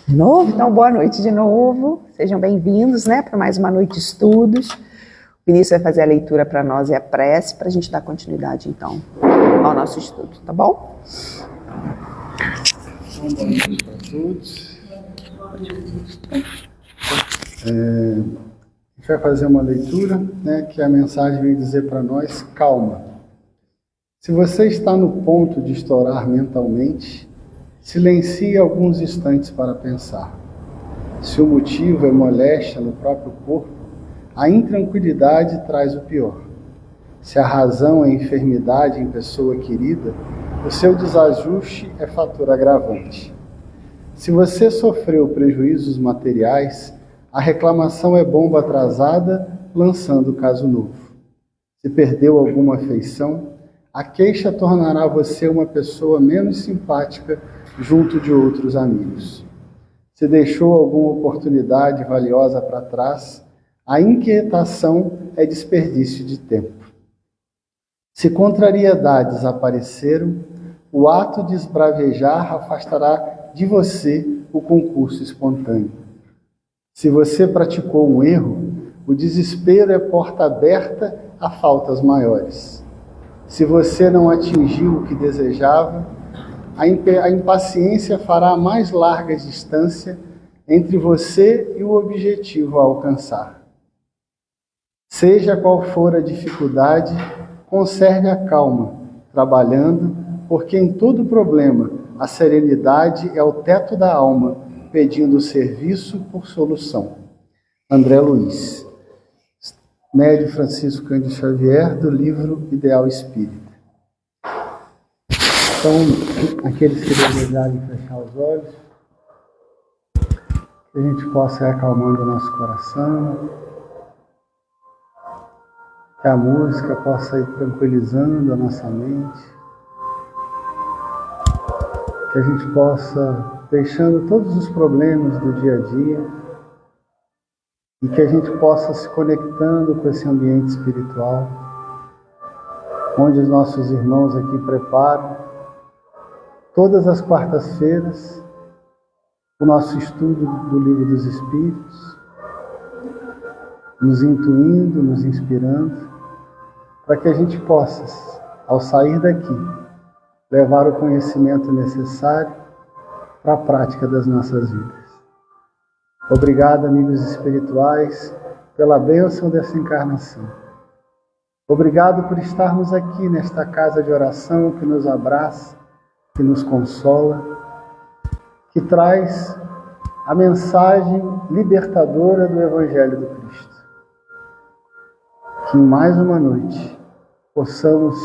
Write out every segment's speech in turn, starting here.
De novo? Então, boa noite de novo. Sejam bem-vindos, né, para mais uma noite de estudos. O Vinícius vai fazer a leitura para nós e a prece, para a gente dar continuidade, então, ao nosso estudo, tá bom? Boa noite para todos. A gente vai fazer uma leitura, né, que a mensagem vem dizer para nós: calma. Se você está no ponto de estourar mentalmente, silencie alguns instantes para pensar. Se o motivo é moléstia no próprio corpo, a intranquilidade traz o pior. Se a razão é enfermidade em pessoa querida, o seu desajuste é fator agravante. Se você sofreu prejuízos materiais, a reclamação é bomba atrasada, lançando caso novo. Se perdeu alguma afeição, a queixa tornará você uma pessoa menos simpática junto de outros amigos. Se deixou alguma oportunidade valiosa para trás, a inquietação é desperdício de tempo. Se contrariedades apareceram, o ato de esbravejar afastará de você o concurso espontâneo. Se você praticou um erro, o desespero é porta aberta a faltas maiores. Se você não atingiu o que desejava, a impaciência fará mais larga distância entre você e o objetivo a alcançar. Seja qual for a dificuldade, conserve a calma, trabalhando, porque em todo problema a serenidade é o teto da alma, pedindo serviço por solução. André Luiz, médio Francisco Cândido Xavier, do livro Ideal Espírita. Então, aqueles que desejarem fechar os olhos, que a gente possa ir acalmando o nosso coração, que a música possa ir tranquilizando a nossa mente, que a gente possa deixando todos os problemas do dia a dia e que a gente possa se conectando com esse ambiente espiritual, onde os nossos irmãos aqui preparam todas as quartas-feiras o nosso estudo do Livro dos Espíritos, nos intuindo, nos inspirando, para que a gente possa, ao sair daqui, levar o conhecimento necessário para a prática das nossas vidas. Obrigado, amigos espirituais, pela bênção dessa encarnação. Obrigado por estarmos aqui nesta casa de oração que nos abraça, que nos consola, que traz a mensagem libertadora do Evangelho do Cristo. Que em mais uma noite possamos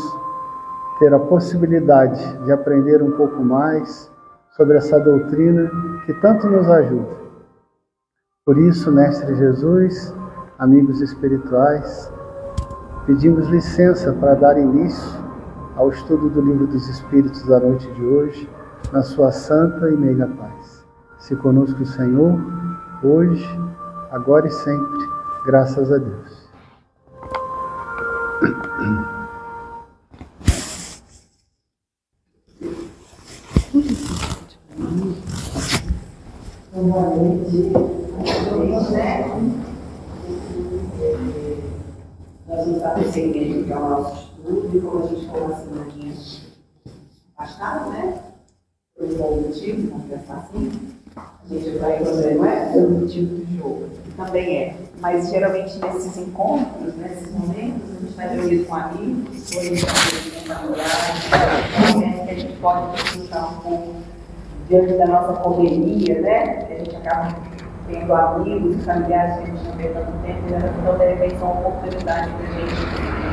ter a possibilidade de aprender um pouco mais sobre essa doutrina que tanto nos ajuda. Por isso, Mestre Jesus, amigos espirituais, pedimos licença para dar início ao estudo do Livro dos Espíritos da noite de hoje, na sua santa e meiga paz. Se conosco o Senhor, hoje, agora e sempre, graças a Deus. Boa noite. Nós vamos estar seguindo ao nosso estudo e como a gente ficou uma semaninha afastado, né? Por um bom motivo, vamos pensar assim. A gente vai encontrar, não é? Pelo motivo do jogo. Também é. Mas geralmente nesses encontros, nesses momentos, a gente está reunido com amigos, ou a gente está reunido com familiares, que a gente pode discutir um pouco diante da nossa correria, né? A gente acaba tendo amigos e familiares que a gente não vê tanto tempo, então de repente são oportunidades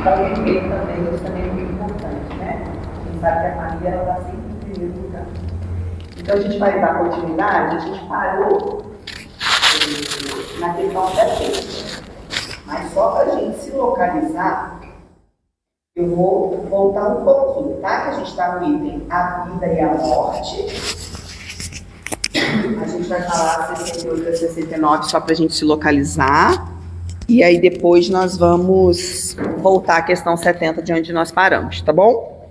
para a gente conviver também, isso também é muito importante, né? A gente sabe que a família ela está sempre em primeiro lugar. Então a gente vai dar continuidade, a gente parou na questão 70, mas só para a gente se localizar, eu vou voltar um pouquinho, tá? Que a gente está no item A Vida e a Morte. A gente vai falar 68 a 69 só para a gente se localizar. E aí depois nós vamos voltar à questão 70 de onde nós paramos, tá bom?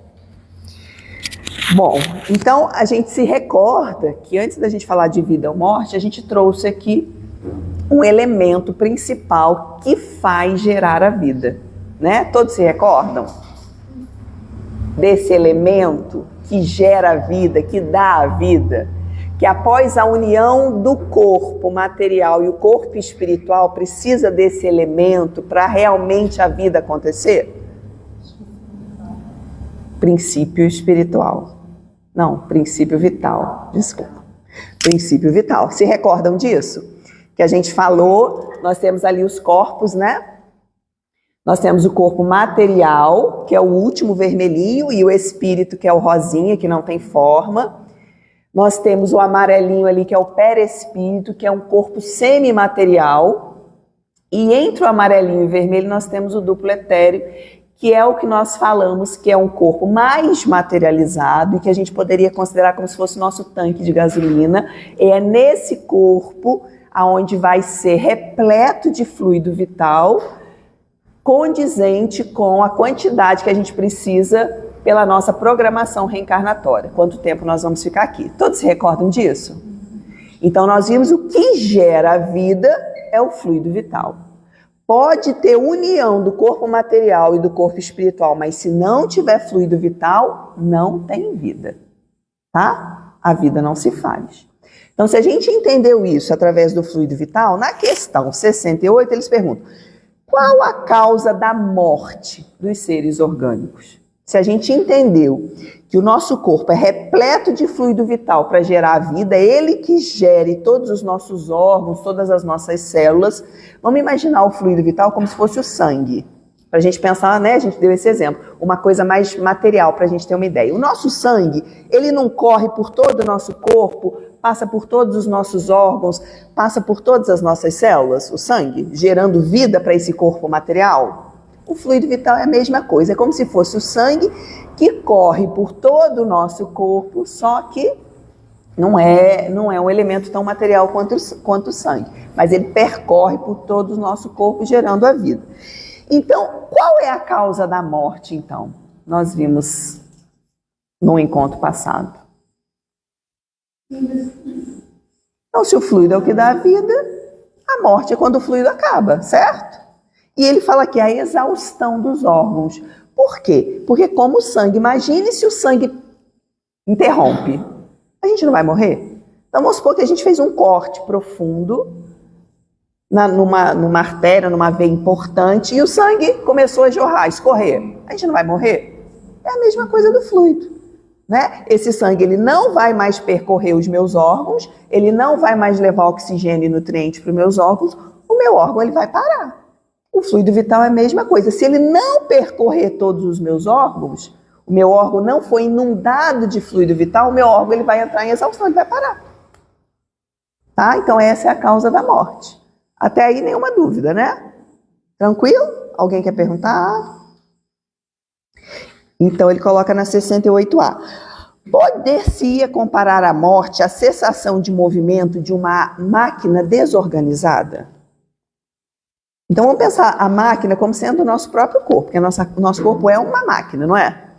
Bom, então a gente se recorda que antes da gente falar de vida ou morte, a gente trouxe aqui um elemento principal que faz gerar a vida, né? Todos se recordam desse elemento que gera a vida, que dá a vida, que após a união do corpo material e o corpo espiritual precisa desse elemento para realmente a vida acontecer? Princípio espiritual. Não, princípio vital. Desculpa. Princípio vital. Se recordam disso? Que a gente falou, nós temos ali os corpos, né? Nós temos o corpo material, que é o último vermelhinho, e o espírito, que é o rosinha, que não tem forma. Nós temos o amarelinho ali, que é o perespírito, que é um corpo semimaterial. E entre o amarelinho e o vermelho, nós temos o duplo etéreo, que é o que nós falamos que é um corpo mais materializado e que a gente poderia considerar como se fosse o nosso tanque de gasolina. É nesse corpo aonde vai ser repleto de fluido vital, condizente com a quantidade que a gente precisa pela nossa programação reencarnatória. Quanto tempo nós vamos ficar aqui? Todos se recordam disso? Então nós vimos o que gera a vida é o fluido vital. Pode ter união do corpo material e do corpo espiritual, mas se não tiver fluido vital, não tem vida, tá? A vida não se faz. Então, se a gente entendeu isso através do fluido vital, na questão 68, eles perguntam: qual a causa da morte dos seres orgânicos? Se a gente entendeu que o nosso corpo é repleto de fluido vital para gerar a vida, é ele que gere todos os nossos órgãos, todas as nossas células. Vamos imaginar o fluido vital como se fosse o sangue. Para a gente pensar, né? A gente deu esse exemplo, uma coisa mais material para a gente ter uma ideia. O nosso sangue, ele não corre por todo o nosso corpo, passa por todos os nossos órgãos, passa por todas as nossas células, o sangue, gerando vida para esse corpo material? O fluido vital é a mesma coisa, é como se fosse o sangue que corre por todo o nosso corpo, só que não é um elemento tão material quanto o sangue, mas ele percorre por todo o nosso corpo, gerando a vida. Então, qual é a causa da morte, então? Nós vimos no encontro passado. Então, se o fluido é o que dá a vida, a morte é quando o fluido acaba, certo? E ele fala que é a exaustão dos órgãos. Por quê? Porque como o sangue, imagine se o sangue interrompe. A gente não vai morrer? Então vamos supor que a gente fez um corte profundo numa artéria, numa veia importante, e o sangue começou a jorrar, a escorrer. A gente não vai morrer? É a mesma coisa do fluido, né? Esse sangue ele não vai mais percorrer os meus órgãos, ele não vai mais levar oxigênio e nutrientes para os meus órgãos, o meu órgão ele vai parar. O fluido vital é a mesma coisa. Se ele não percorrer todos os meus órgãos, o meu órgão não foi inundado de fluido vital, o meu órgão ele vai entrar em exaustão, ele vai parar. Tá? Então essa é a causa da morte. Até aí nenhuma dúvida, né? Tranquilo? Alguém quer perguntar? Então ele coloca na 68A. Poder-se-ia comparar a morte à cessação de movimento de uma máquina desorganizada? Então vamos pensar a máquina como sendo o nosso próprio corpo, porque o nosso corpo é uma máquina, não é?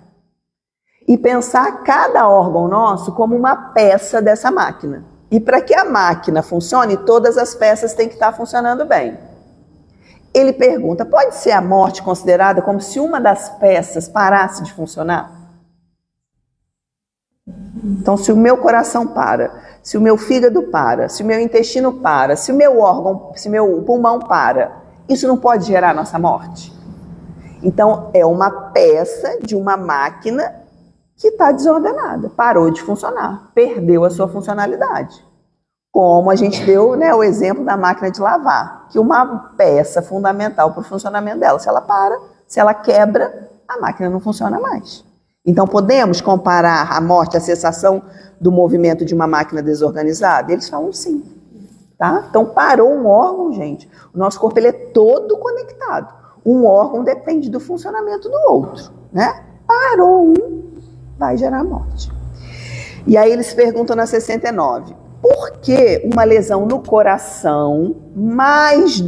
E pensar cada órgão nosso como uma peça dessa máquina. E para que a máquina funcione, todas as peças têm que estar funcionando bem. Ele pergunta, pode ser a morte considerada como se uma das peças parasse de funcionar? Então, se o meu coração para, se o meu fígado para, se o meu intestino para, se o meu pulmão para, isso não pode gerar a nossa morte? Então, é uma peça de uma máquina que está desordenada, parou de funcionar, perdeu a sua funcionalidade. Como a gente deu, né, o exemplo da máquina de lavar, que uma peça fundamental para o funcionamento dela, se ela para, se ela quebra, a máquina não funciona mais. Então, podemos comparar a morte à cessação do movimento de uma máquina desorganizada? Eles falam sim. Tá? Então, parou um órgão, gente. O nosso corpo ele é todo conectado. Um órgão depende do funcionamento do outro, né? Parou um, vai gerar morte. E aí eles perguntam na 69, por que uma lesão no coração mais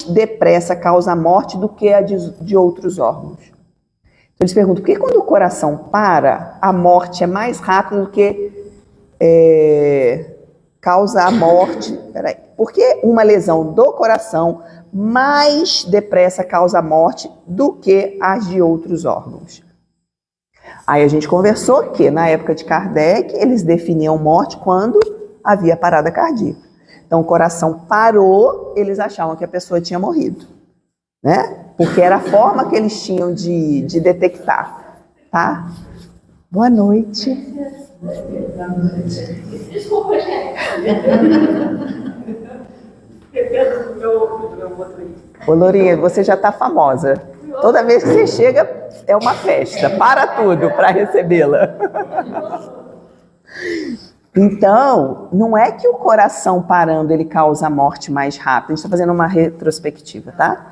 depressa causa a morte do que a de outros órgãos? Então eles perguntam, por que quando coração para, a morte é mais rápida do que causa a morte. Peraí. Porque uma lesão do coração mais depressa causa a morte do que as de outros órgãos. Aí a gente conversou que na época de Kardec eles definiam morte quando havia parada cardíaca. Então o coração parou, eles achavam que a pessoa tinha morrido, né? Porque era a forma que eles tinham de detectar, tá? Boa noite. Desculpa, gente. Ô, Lourinha, você já está famosa. Toda vez que você chega, é uma festa. Para tudo para recebê-la. Então, não é que o coração parando ele causa a morte mais rápido. A gente está fazendo uma retrospectiva, tá?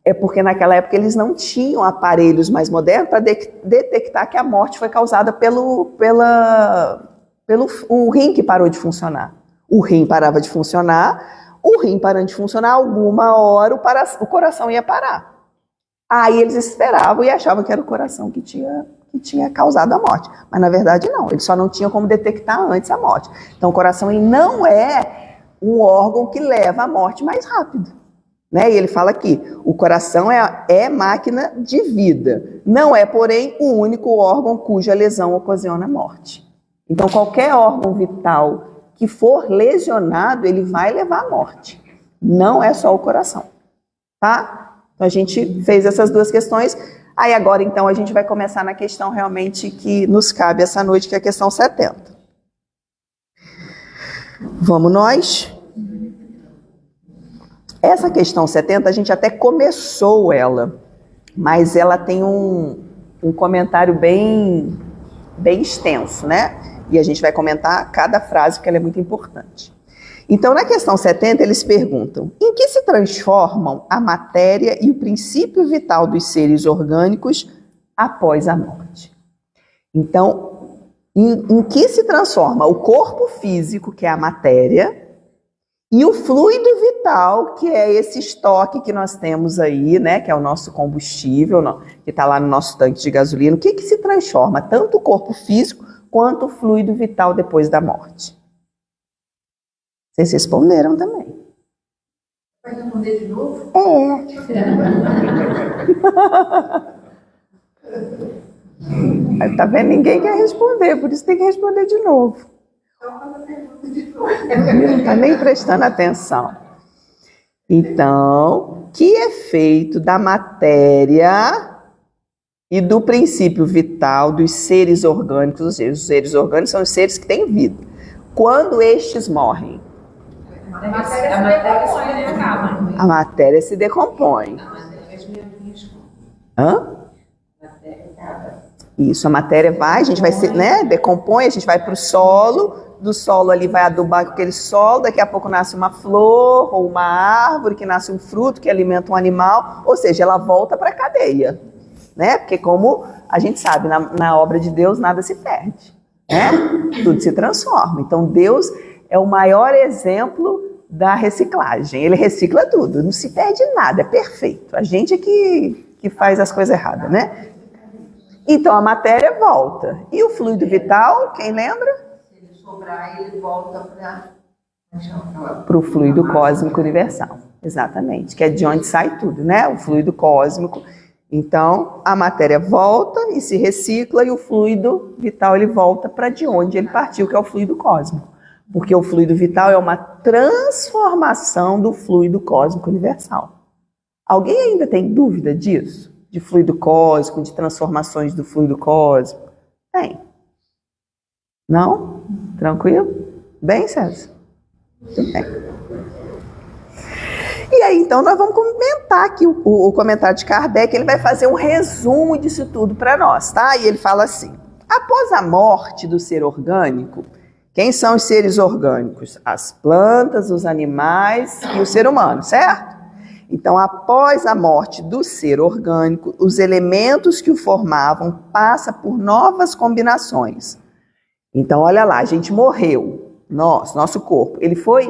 É porque naquela época eles não tinham aparelhos mais modernos para detectar que a morte foi causada pelo rim que parou de funcionar. O rim parava de funcionar, o rim parando de funcionar, alguma hora o coração ia parar. Aí eles esperavam e achavam que era o coração que tinha causado a morte. Mas na verdade não, eles só não tinham como detectar antes a morte. Então o coração ele não é um órgão que leva à morte mais rápido. Né? E ele fala aqui, o coração é máquina de vida. Não é, porém, o único órgão cuja lesão ocasiona a morte. Então qualquer órgão vital que for lesionado, ele vai levar à morte. Não é só o coração. Tá? Então a gente fez essas duas questões. Aí agora, então, a gente vai começar na questão realmente que nos cabe essa noite, que é a questão 70. Vamos nós? Essa questão 70, a gente até começou ela, mas ela tem um comentário bem extenso, né? E a gente vai comentar cada frase, porque ela é muito importante. Então, na questão 70, eles perguntam: em que se transformam a matéria e o princípio vital dos seres orgânicos após a morte? Então, em que se transforma o corpo físico, que é a matéria, e o fluido vital, que é esse estoque que nós temos aí, né, que é o nosso combustível, que está lá no nosso tanque de gasolina, o que se transforma? Tanto o corpo físico quanto o fluido vital depois da morte. Vocês responderam também. Vai responder de novo? Tá vendo? Ninguém quer responder, por isso tem que responder de novo. Então, faz a pergunta de novo. Não está nem prestando atenção. Então, que é feito da matéria e do princípio vital dos seres orgânicos, ou seja, os seres orgânicos são os seres que têm vida. Quando estes morrem? A matéria se decompõe. Hã? Isso, a matéria vai, a gente vai se, né, decompõe, a gente vai para o solo, do solo ali vai adubar com aquele solo, daqui a pouco nasce uma flor ou uma árvore, que nasce um fruto que alimenta um animal, ou seja, ela volta para a cadeia, né? Porque como a gente sabe, na obra de Deus nada se perde, né? Tudo se transforma. Então Deus é o maior exemplo da reciclagem, ele recicla tudo, não se perde nada, é perfeito. A gente é que faz as coisas erradas, né? Então a matéria volta. E o fluido vital, quem lembra? Se ele sobrar, ele volta para o fluido cósmico universal. Exatamente, que é de onde sai tudo, né? O fluido cósmico. Então a matéria volta e se recicla e o fluido vital ele volta para de onde ele partiu, que é o fluido cósmico. Porque o fluido vital é uma transformação do fluido cósmico universal. Alguém ainda tem dúvida disso? De fluido cósmico, de transformações do fluido cósmico? Tem. Não? Tranquilo? Bem, César? Tudo bem. E aí, então, nós vamos comentar aqui o comentário de Kardec. Ele vai fazer um resumo disso tudo para nós, tá? E ele fala assim: após a morte do ser orgânico, quem são os seres orgânicos? As plantas, os animais e o ser humano, certo? Então, após a morte do ser orgânico, os elementos que o formavam passam por novas combinações. Então, olha lá, a gente morreu, nosso corpo, ele foi,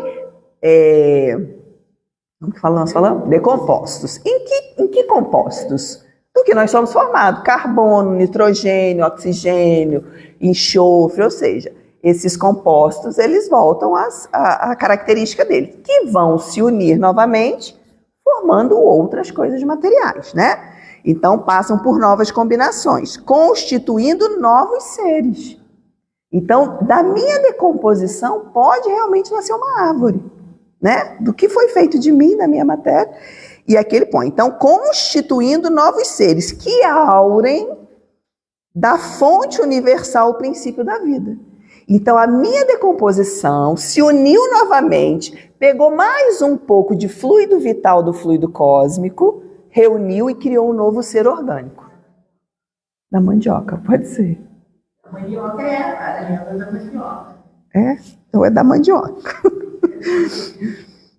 como que nós falamos? Decompostos. Em que compostos? do que nós somos formados. Carbono, nitrogênio, oxigênio, enxofre, ou seja, esses compostos, eles voltam à característica deles, que vão se unir novamente, formando outras coisas materiais, né? Então, passam por novas combinações, constituindo novos seres. Então, da minha decomposição, pode realmente nascer uma árvore, né? Do que foi feito de mim, da minha matéria, e aquele põe. Então, constituindo novos seres que aurem da fonte universal o princípio da vida. Então, a minha decomposição se uniu novamente, pegou mais um pouco de fluido vital do fluido cósmico, reuniu e criou um novo ser orgânico. Da mandioca, pode ser. A mandioca é a lenda da mandioca. É, então é da mandioca.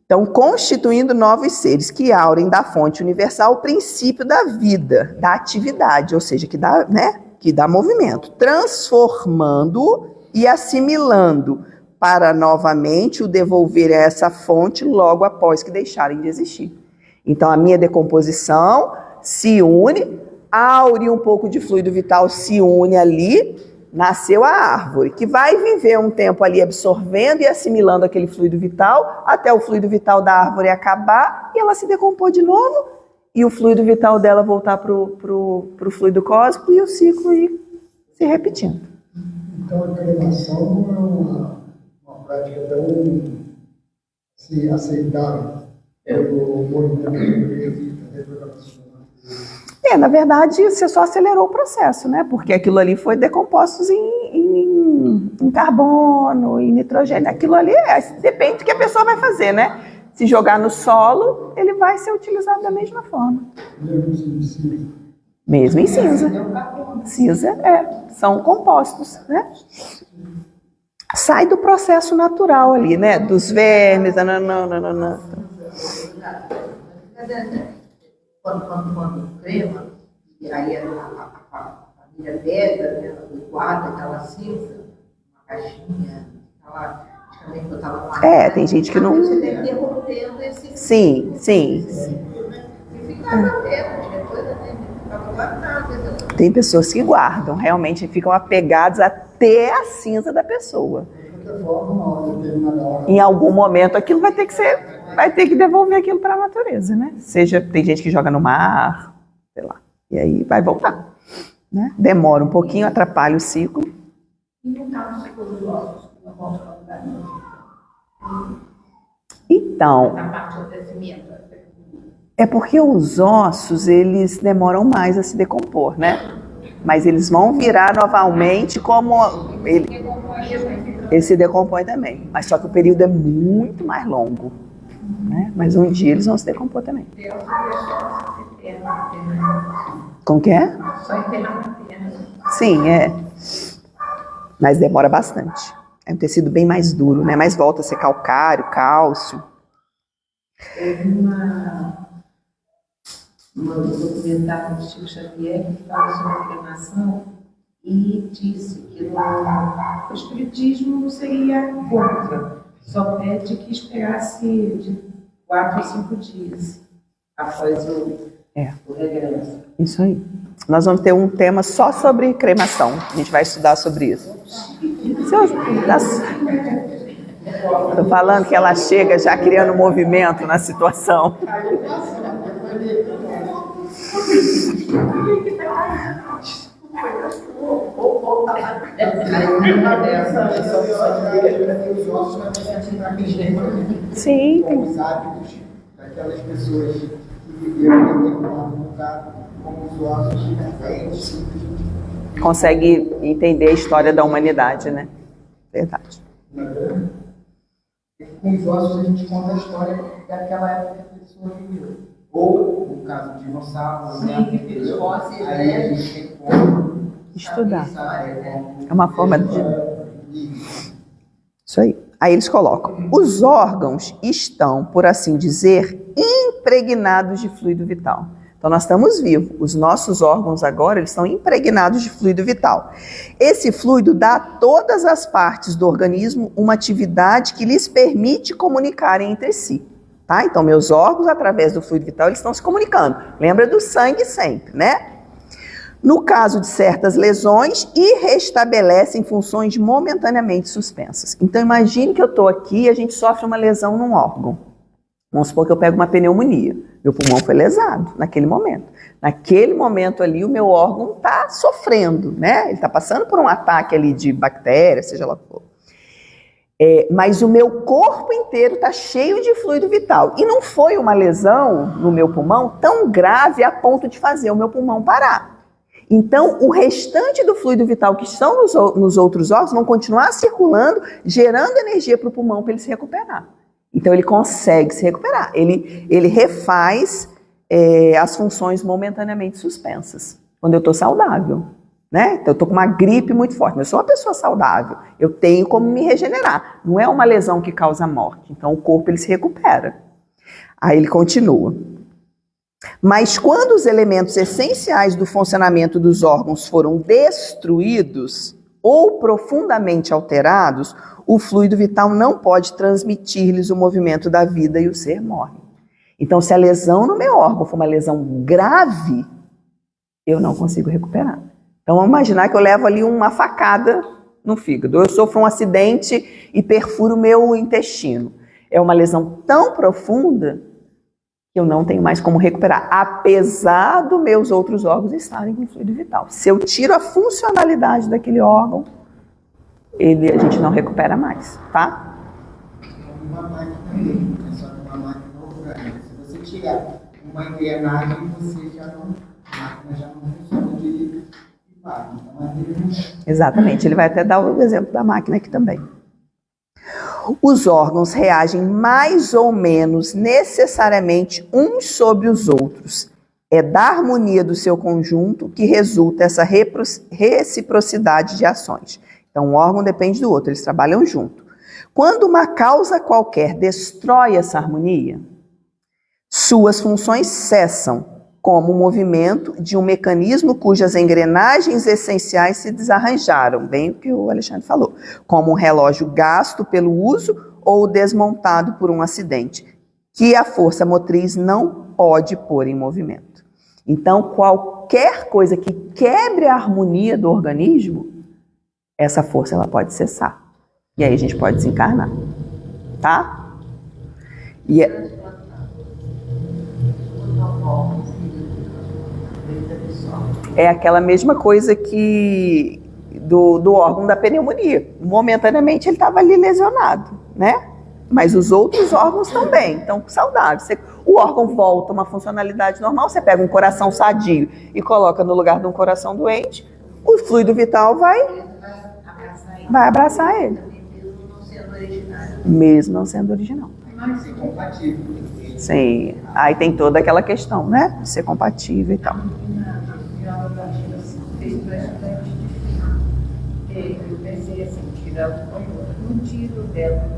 Então, constituindo novos seres que aurem da fonte universal o princípio da vida, da atividade, ou seja, que dá, né, que dá movimento, transformando e assimilando para novamente o devolver a essa fonte logo após que deixarem de existir. Então, a minha decomposição se une, aure um pouco de fluido vital se une ali, nasceu a árvore, que vai viver um tempo ali absorvendo e assimilando aquele fluido vital, até o fluido vital da árvore acabar e ela se decompor de novo, e o fluido vital dela voltar para o fluido cósmico e o ciclo ir se repetindo. Então, a cremação não é uma prática tão aceitável pelo movimento reprodução. Na verdade, você só acelerou o processo, né? Porque aquilo ali foi decomposto em carbono, em nitrogênio. Aquilo ali depende do que a pessoa vai fazer, né? Se jogar no solo, ele vai ser utilizado da mesma forma. Mesmo em cinza. Cinza, são compostos, né? Sai do processo natural ali, né? Dos vermes, nananana. Quando crema, e aí a família pega, né, guarda aquela cinza, uma caixinha, ela também botava uma. Tem gente que não. Você deve derrotendo esse. Sim. E ficava perto, depois ficava guardado. Tem pessoas que guardam, realmente ficam apegados até a cinza da pessoa. Em algum momento aquilo vai ter que devolver aquilo para a natureza, né? Tem gente que joga no mar, sei lá, e aí vai voltar, né? Demora um pouquinho, atrapalha o ciclo. E no caso dos ossos, não volta ao lugar nenhum. Então, Na parte do crescimento. é porque os ossos, eles demoram mais a se decompor, né? Mas eles vão virar novamente como ele se decompõe também. Mas só que o período é muito mais longo, né? Mas um dia eles vão se decompor também. Como que é? Só enterrar na terra. Sim, mas demora bastante. É um tecido bem mais duro, né? Mas volta a ser calcário, cálcio. Houve um documentário do Chico Xavier que fala sobre a cremação e disse que o espiritismo não seria contra, só pede que esperasse de 4 a 5 dias após o regresso. Isso aí. Nós vamos ter um tema só sobre cremação. A gente vai estudar sobre isso. Estou falando que ela chega já criando movimento na situação. Sim. Os hábitos daquelas pessoas que viveram em determinado lugar, como os ossos diferentes. Consegue entender a história da humanidade, né? Verdade. Com os ossos a gente conta a história daquela época que a pessoa viveu. Ou, no caso de dinossauros, aí a gente tem como estudar. É uma forma de... Isso aí. Aí eles colocam: os órgãos estão, por assim dizer, impregnados de fluido vital. Então nós estamos vivos. Os nossos órgãos agora, eles estão impregnados de fluido vital. Esse fluido dá a todas as partes do organismo uma atividade que lhes permite comunicarem entre si. tá? Então, meus órgãos, através do fluido vital, eles estão se comunicando. Lembra do sangue sempre, né? No caso de certas lesões, e restabelecem funções momentaneamente suspensas. Então, imagine que eu estou aqui e a gente sofre uma lesão num órgão. Vamos supor que eu pego uma pneumonia. Meu pulmão foi lesado naquele momento. Naquele momento ali, o meu órgão está sofrendo, né? Ele está passando por um ataque ali de bactéria, seja lá o que for. Mas o meu corpo inteiro está cheio de fluido vital. E não foi uma lesão no meu pulmão tão grave a ponto de fazer o meu pulmão parar. Então, o restante do fluido vital que estão nos outros órgãos vão continuar circulando, gerando energia para o pulmão para ele se recuperar. Então, ele consegue se recuperar. Ele refaz as funções momentaneamente suspensas, quando eu estou saudável. Né? Então, eu estou com uma gripe muito forte, mas eu sou uma pessoa saudável. Eu tenho como me regenerar. Não é uma lesão que causa morte. Então, o corpo ele se recupera. Aí ele continua. Mas quando os elementos essenciais do funcionamento dos órgãos foram destruídos ou profundamente alterados, o fluido vital não pode transmitir-lhes o movimento da vida e o ser morre. Então, se a lesão no meu órgão for uma lesão grave, eu não consigo recuperar. Então, vamos imaginar que eu levo ali uma facada no fígado. Eu sofro um acidente e perfuro o meu intestino. É uma lesão tão profunda que eu não tenho mais como recuperar, apesar dos meus outros órgãos estarem com fluido vital. Se eu tiro a funcionalidade daquele órgão, a gente não recupera mais, tá? Uma máquina também, só que uma máquina orgânica. Se você tirar uma engrenagem, a máquina já não funciona direito. Exatamente, ele vai até dar o exemplo da máquina aqui também. Os órgãos reagem mais ou menos necessariamente uns sobre os outros. É da harmonia do seu conjunto que resulta essa reciprocidade de ações. Então, um órgão depende do outro, eles trabalham junto. Quando uma causa qualquer destrói essa harmonia, suas funções cessam, como o movimento de um mecanismo cujas engrenagens essenciais se desarranjaram, bem o que o Alexandre falou, como um relógio gasto pelo uso ou desmontado por um acidente, que a força motriz não pode pôr em movimento. Então, qualquer coisa que quebre a harmonia do organismo, essa força ela pode cessar. E aí a gente pode desencarnar, tá? E é aquela mesma coisa que do órgão da pneumonia. Momentaneamente ele estava ali lesionado, né? Mas os outros órgãos também estão saudáveis. O órgão volta a uma funcionalidade normal, você pega um coração sadio e coloca no lugar de um coração doente, o fluido vital vai abraçar ele. Mesmo não sendo original. Mas é compatível. Sim, aí tem toda aquela questão, né? De ser compatível e tal. Eu pensei assim, tirar um tiro dela,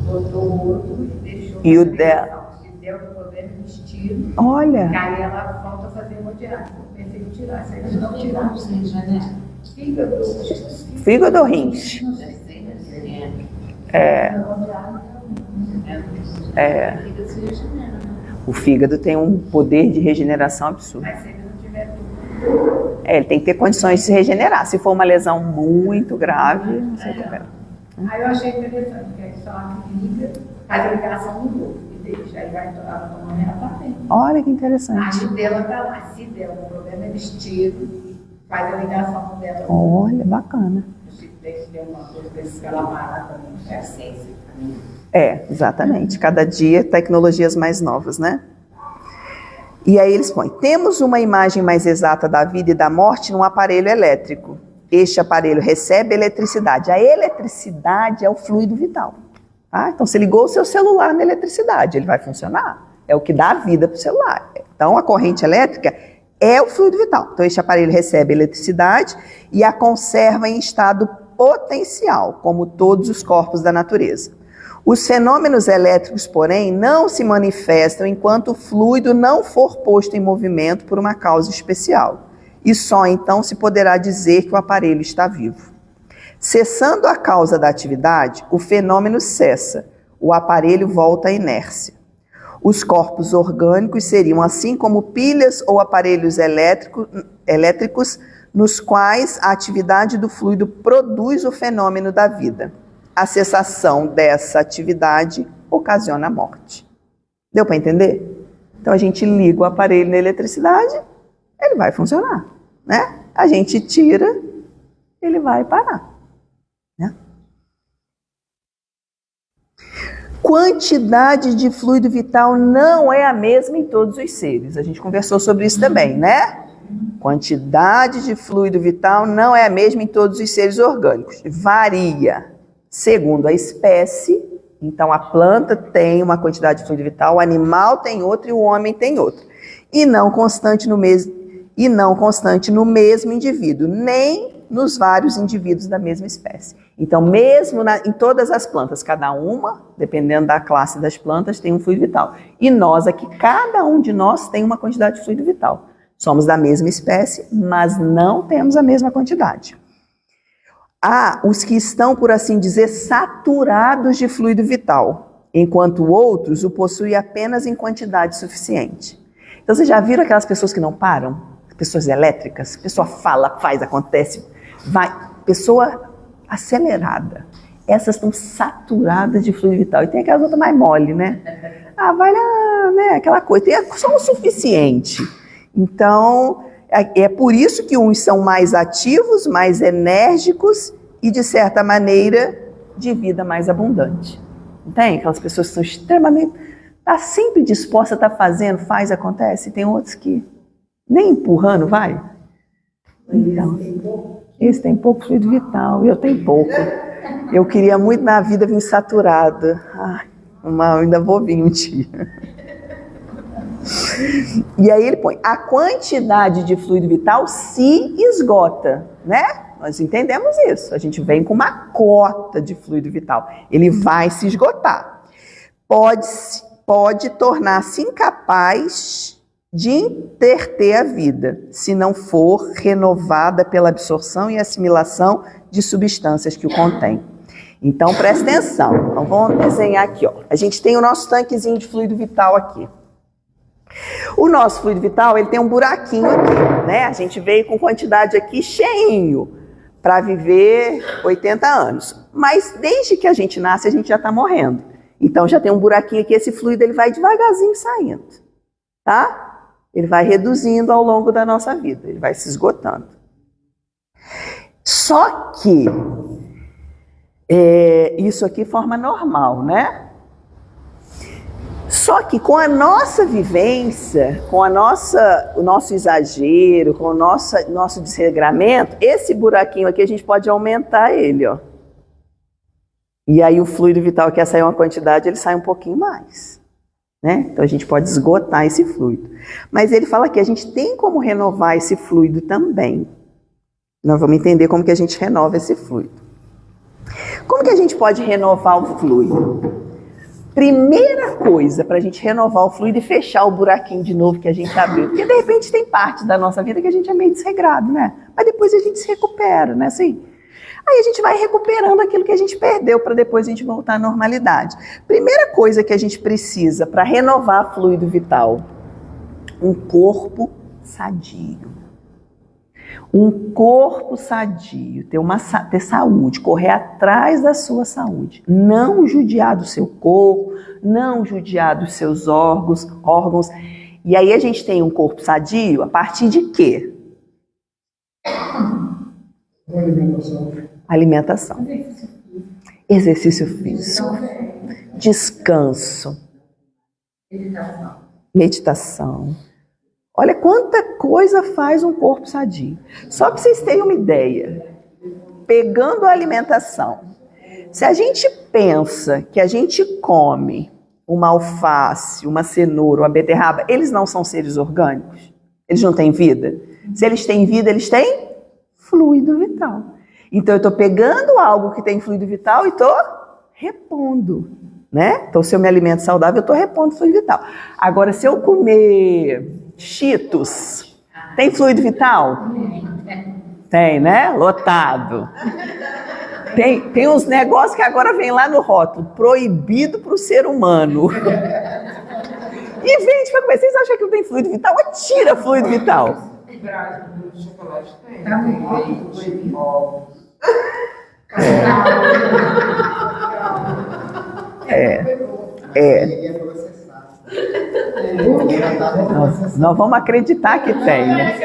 botou o outro e deixou. E o dela? Se der o problema, estilo. Olha. Aí ela volta a fazer hemodiálise. Eu pensei em tirar, se eles não tiraram, fígado. Fígado ou rins? O fígado tem um poder de regeneração absurdo. Mas se ele não tiver Ele tem que ter condições de se regenerar. Se for uma lesão muito grave, não se recupera. Aí eu achei interessante, que aí só liga, faz a ligação no outro e deixa. Aí vai tomando ela tá bem. Olha que interessante. Aí o dela tá lá. Se der algum problema, eles tiram, faz a ligação dela. Olha, bacana. Se der uma coisa desse que ela parar também, é ciência. Exatamente. Cada dia tecnologias mais novas, né? E aí eles põem, temos uma imagem mais exata da vida e da morte num aparelho elétrico. Este aparelho recebe eletricidade. A eletricidade é o fluido vital. Tá? Então, você ligou o seu celular na eletricidade, ele vai funcionar. É o que dá a vida para o celular. Então, a corrente elétrica é o fluido vital. Então, este aparelho recebe eletricidade e a conserva em estado potencial, como todos os corpos da natureza. Os fenômenos elétricos, porém, não se manifestam enquanto o fluido não for posto em movimento por uma causa especial. E só então se poderá dizer que o aparelho está vivo. Cessando a causa da atividade, o fenômeno cessa. o aparelho volta à inércia. Os corpos orgânicos seriam assim como pilhas ou aparelhos elétricos nos quais a atividade do fluido produz o fenômeno da vida. A cessação dessa atividade ocasiona a morte. Deu para entender? Então a gente liga o aparelho na eletricidade, ele vai funcionar, né? A gente tira, ele vai parar, né? Quantidade de fluido vital não é a mesma em todos os seres. A gente conversou sobre isso também, né? Quantidade de fluido vital não é a mesma em todos os seres orgânicos. Varia segundo a espécie. Então, a planta tem uma quantidade de fluido vital, o animal tem outra e o homem tem outra. E não constante no mesmo indivíduo, nem nos vários indivíduos da mesma espécie. Então, mesmo em todas as plantas, cada uma, dependendo da classe das plantas, tem um fluido vital. E nós aqui, cada um de nós tem uma quantidade de fluido vital. Somos da mesma espécie, mas não temos a mesma quantidade. Há os que estão, por assim dizer, saturados de fluido vital, enquanto outros o possuem apenas em quantidade suficiente. Então, vocês já viram aquelas pessoas que não param? Pessoas elétricas? Pessoa fala, faz, acontece, vai. Pessoa acelerada. Essas estão saturadas de fluido vital. E tem aquelas outras mais mole, né? Ah, vai lá, né? Aquela coisa. Tem só o suficiente. Então, é por isso que uns são mais ativos, mais enérgicos e, de certa maneira, de vida mais abundante. Não tem? Aquelas pessoas que são extremamente... Está sempre disposta a estar fazendo, faz, acontece. E tem outros que nem empurrando, vai. Então, esse tem pouco fluido vital, eu tenho pouco. Eu queria muito na vida vir saturada. Ai, ainda vou vir um dia. E aí ele põe, a quantidade de fluido vital se esgota, né? Nós entendemos isso. A gente vem com uma cota de fluido vital. Ele vai se esgotar. Pode tornar-se incapaz de interter a vida, se não for renovada pela absorção e assimilação de substâncias que o contêm. Então, presta atenção. Então, vamos desenhar aqui, ó. A gente tem o nosso tanquezinho de fluido vital aqui. O nosso fluido vital, ele tem um buraquinho aqui, né? A gente veio com quantidade aqui cheinho para viver 80 anos. Mas desde que a gente nasce, a gente já está morrendo. Então já tem um buraquinho aqui, esse fluido ele vai devagarzinho saindo, tá? Ele vai reduzindo ao longo da nossa vida, ele vai se esgotando. Só que isso aqui forma normal, né? Só que com a nossa vivência, com o nosso exagero, com o nosso desregramento, esse buraquinho aqui a gente pode aumentar ele, ó. E aí o fluido vital que quer sair uma quantidade, ele sai um pouquinho mais, né? Então a gente pode esgotar esse fluido. Mas ele fala que a gente tem como renovar esse fluido também. Nós vamos entender como que a gente renova esse fluido. Como que a gente pode renovar o fluido? Primeira coisa para a gente renovar o fluido e fechar o buraquinho de novo que a gente abriu. Porque de repente tem parte da nossa vida que a gente é meio desregrado, né? Mas depois a gente se recupera, né? Assim, aí a gente vai recuperando aquilo que a gente perdeu para depois a gente voltar à normalidade. Primeira coisa que a gente precisa para renovar fluido vital: um corpo sadio. Um corpo sadio, ter saúde, correr atrás da sua saúde. Não judiar do seu corpo, não judiar dos seus órgãos. E aí a gente tem um corpo sadio a partir de quê? Alimentação. Exercício físico. Descanso. Meditação. Olha quanta coisa faz um corpo sadio. Só para vocês terem uma ideia, pegando a alimentação, se a gente pensa que a gente come uma alface, uma cenoura, uma beterraba, eles não são seres orgânicos? Eles não têm vida? Se eles têm vida, eles têm fluido vital. Então eu estou pegando algo que tem fluido vital e estou repondo, né? Então se eu me alimento saudável, eu estou repondo fluido vital. Agora, se eu comer Cheetos, tem fluido vital? Tem, né? Lotado. Tem uns negócios que agora vem lá no rótulo, proibido para o ser humano. E vende para comer. Vocês acham que não tem fluido vital? Tira fluido vital. Tá no leite, ovos. Ele é processado. Nós vamos acreditar que tem, né?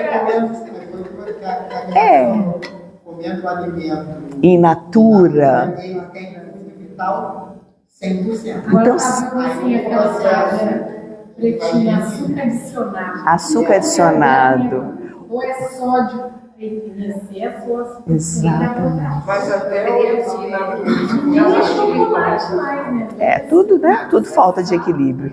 Comendo alimento In natura. ele tem fluido vital 100%. Então, Assim, aquela frase, pretinha, açúcar adicionado. açúcar adicionado. Ou é sódio em excesso ou açúcar Exatamente. Mas até o nem chocolate mais, né? Tudo, né? Tudo falta de equilíbrio.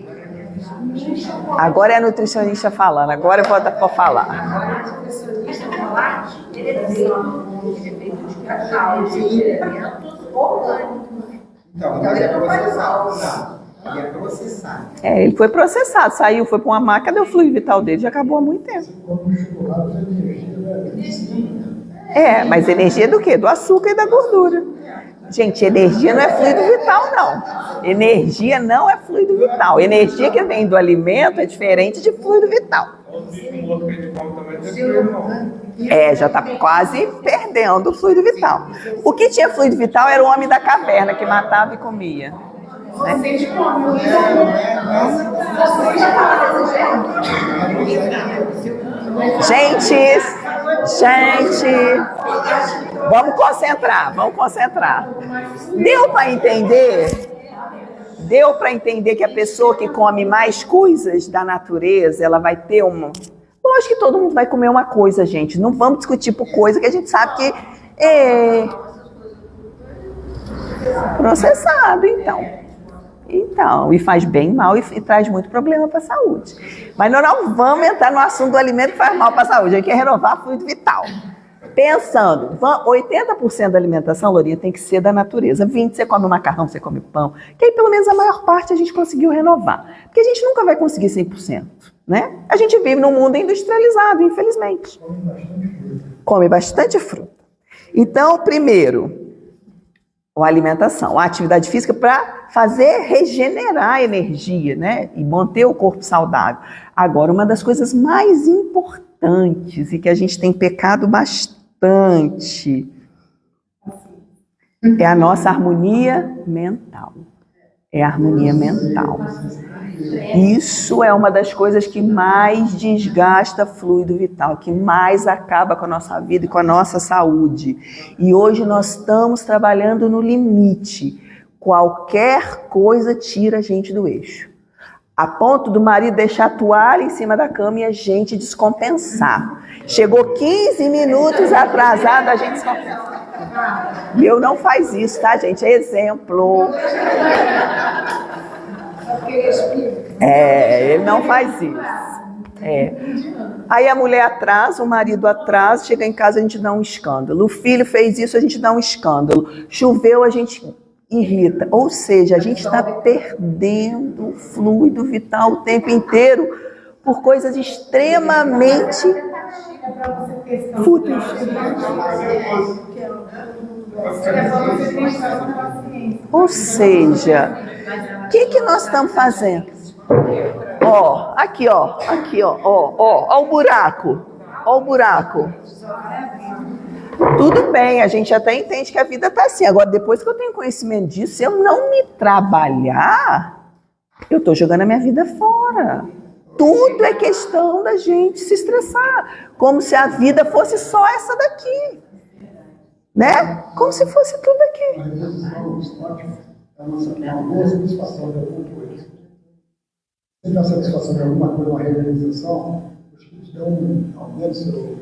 Agora é a nutricionista falando, agora eu vou falar. Agora, o nutricionista chocolate, ele é feito de cacau, de elementos orgânicos. Então, ele é processado. Ele é processado. Ele foi processado, saiu, foi para uma máquina, deu fluido vital dele, já acabou há muito tempo. Mas energia do quê? Do açúcar e da gordura. Gente, energia não é fluido vital, não. Energia não é fluido vital. Energia que vem do alimento é diferente de fluido vital. Já está quase perdendo o fluido vital. O que tinha fluido vital era o homem da caverna, que matava e comia. Vocês comem. Gente, vamos concentrar. Deu para entender? Deu para entender que a pessoa que come mais coisas da natureza, ela vai ter uma... Lógico que todo mundo vai comer uma coisa, gente. Não vamos discutir por coisa que a gente sabe que é processado, então, e faz bem mal e traz muito problema para a saúde. Mas nós não vamos entrar no assunto do alimento que faz mal para a saúde. A gente quer renovar fluido vital. Pensando, 80% da alimentação, Lourinha, tem que ser da natureza. 20% você come macarrão, você come pão. Que aí pelo menos a maior parte a gente conseguiu renovar. Porque a gente nunca vai conseguir 100%, né? A gente vive num mundo industrializado, infelizmente. Come bastante fruta. Então, primeiro, a alimentação, a atividade física para regenerar a energia, né? E manter o corpo saudável. Agora, uma das coisas mais importantes e que a gente tem pecado bastante é a nossa harmonia mental. É a harmonia mental. Isso é uma das coisas que mais desgasta fluido vital, que mais acaba com a nossa vida e com a nossa saúde. E hoje nós estamos trabalhando no limite. Qualquer coisa tira a gente do eixo. A ponto do marido deixar a toalha em cima da cama e a gente descompensar. Chegou 15 minutos atrasado, a gente descompensa. Meu não faz isso, tá, gente? É exemplo. Ele não faz isso. Aí a mulher atrasa, o marido atrasa, chega em casa, a gente dá um escândalo. O filho fez isso, a gente dá um escândalo. Choveu, a gente irrita. Ou seja, a gente está perdendo o fluido vital o tempo inteiro por coisas extremamente fúteis. Ou seja, o que nós estamos fazendo? Aqui, ó, o buraco. Ó o buraco. Tudo bem, a gente até entende que a vida está assim. Agora, depois que eu tenho conhecimento disso, se eu não me trabalhar, eu estou jogando a minha vida fora. Tudo é questão da gente se estressar. Como se a vida fosse só essa daqui. Né? Como se fosse tudo aqui. É uma boa satisfação de alguma coisa. Se tem satisfação de alguma coisa, uma realização, os que dão aumento seu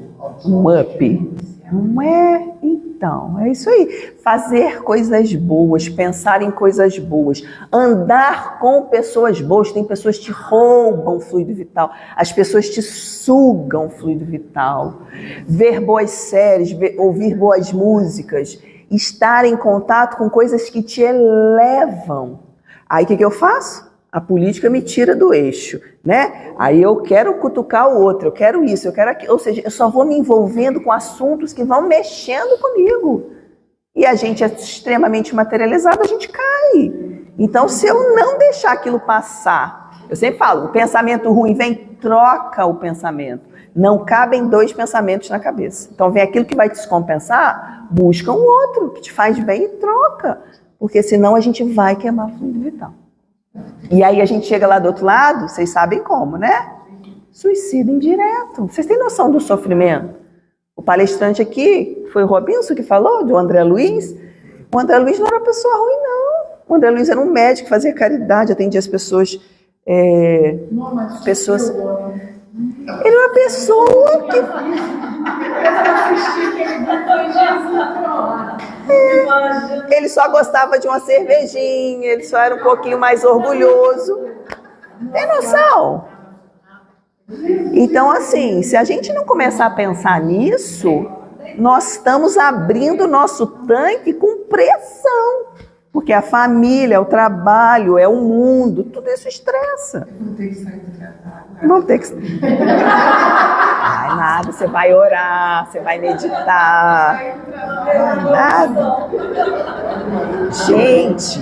um up. Não é? Então, é isso aí. Fazer coisas boas, pensar em coisas boas, andar com pessoas boas. Tem pessoas que te roubam fluido vital, as pessoas te sugam fluido vital. Ver boas séries, ouvir boas músicas, estar em contato com coisas que te elevam. Aí o que eu faço? A política me tira do eixo, né? Aí eu quero cutucar o outro, eu quero isso, eu quero aquilo. Ou seja, eu só vou me envolvendo com assuntos que vão mexendo comigo. e a gente é extremamente materializado, a gente cai. Então, se eu não deixar aquilo passar, eu sempre falo, o pensamento ruim vem, troca o pensamento. Não cabem dois pensamentos na cabeça. Então, vem aquilo que vai te descompensar, busca um outro que te faz bem e troca. Porque senão a gente vai queimar o fluido vital. E aí a gente chega lá do outro lado, vocês sabem como, né? Suicídio indireto. Vocês têm noção do sofrimento? O palestrante aqui, foi o Robinson que falou, do André Luiz. O André Luiz não era uma pessoa ruim, não. O André Luiz era um médico, fazia caridade, atendia as pessoas... Ele era uma pessoa que... Ele só gostava de uma cervejinha, ele só era um pouquinho mais orgulhoso. Tem noção? Então, assim, se a gente não começar a pensar nisso, nós estamos abrindo o nosso tanque com pressão. Porque a família, o trabalho, é o mundo, tudo isso estressa. Vou ter que sair do trabalho. Vão ter que... Ai, nada, você vai orar, você vai meditar. Ai, nada. Gente,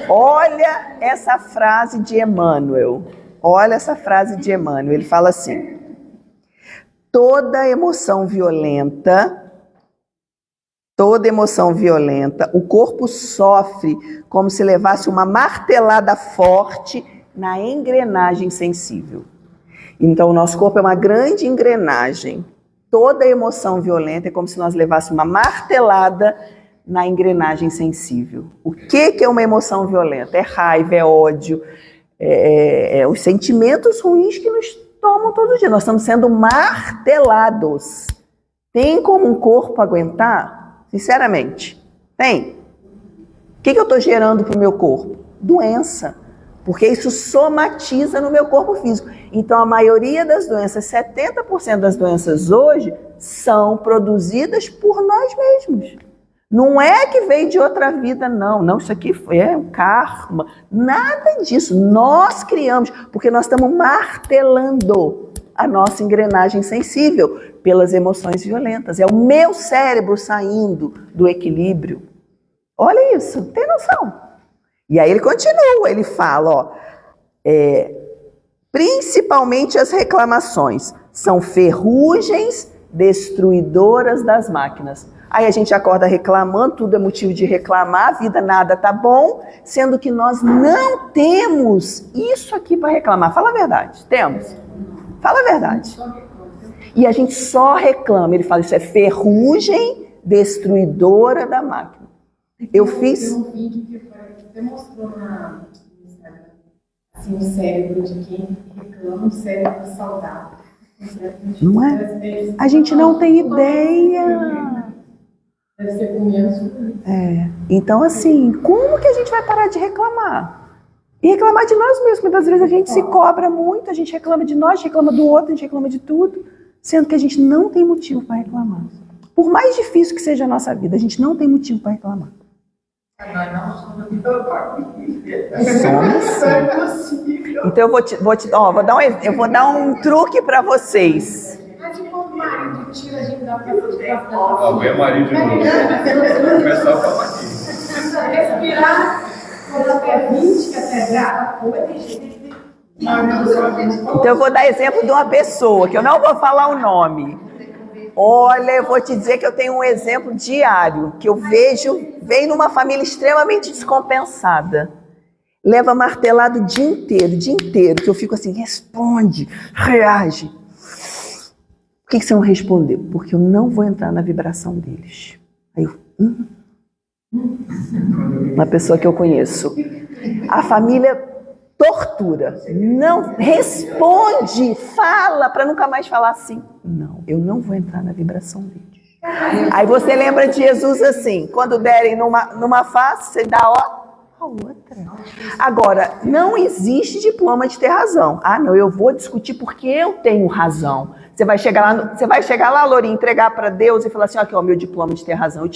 olha essa frase de Emmanuel. Olha essa frase de Emmanuel. Ele fala assim: toda emoção violenta, o corpo sofre como se levasse uma martelada forte na engrenagem sensível. Então, o nosso corpo é uma grande engrenagem. Toda emoção violenta é como se nós levássemos uma martelada na engrenagem sensível. O que é uma emoção violenta? É raiva, é ódio, os sentimentos ruins que nos tomam todos os dias. Nós estamos sendo martelados. Tem como um corpo aguentar? Sinceramente, tem. O que eu estou gerando para o meu corpo? Doença. Porque isso somatiza no meu corpo físico. Então, a maioria das doenças, 70% das doenças hoje, são produzidas por nós mesmos. Não é que veio de outra vida, não. Não, isso aqui é um karma. Nada disso. Nós criamos, porque nós estamos martelando a nossa engrenagem sensível pelas emoções violentas. É o meu cérebro saindo do equilíbrio. Olha isso, tem noção? E aí ele continua, ele fala, ó, principalmente as reclamações são ferrugens destruidoras das máquinas. Aí a gente acorda reclamando, tudo é motivo de reclamar, a vida nada tá bom, sendo que nós não temos isso aqui para reclamar. Fala a verdade, temos? Fala a verdade. E a gente só reclama, ele fala, isso é ferrugem destruidora da máquina. Eu fiz... um vídeo que você mostrou no Instagram, assim, o cérebro de quem reclama, o cérebro saudável. Não é? A gente não tem ideia. Deve ser com menos. Então, assim, como que a gente vai parar de reclamar? E reclamar de nós mesmos. Muitas vezes a gente se cobra muito, a gente reclama de nós, a gente reclama do outro, a gente reclama de tudo, sendo que a gente não tem motivo para reclamar. Por mais difícil que seja a nossa vida, a gente não tem motivo para reclamar. Então eu vou dar um truque para vocês. Mas e quando o marido tira a gente da pessoa? Alguém é marido de novo. Vou começar a falar aqui. Respirar, quando até 20, que até grava, tem gente. Então eu vou dar exemplo de uma pessoa, que eu não vou falar o nome. Olha, eu vou te dizer que eu tenho um exemplo diário, que eu vejo, vem numa família extremamente descompensada. Leva martelado o dia inteiro, que eu fico assim, responde, reage. Por que você não respondeu? Porque eu não vou entrar na vibração deles. Aí eu, uma pessoa que eu conheço. A família tortura, não responde, fala, para nunca mais falar assim. Não, eu não vou entrar na vibração deles. Aí você lembra de Jesus assim, quando derem numa face, você dá a outra. Agora, não existe diploma de ter razão. Ah, não, eu vou discutir porque eu tenho razão. Você vai chegar lá, Lourinha, entregar para Deus e falar assim, aqui, ó, meu diploma de ter razão.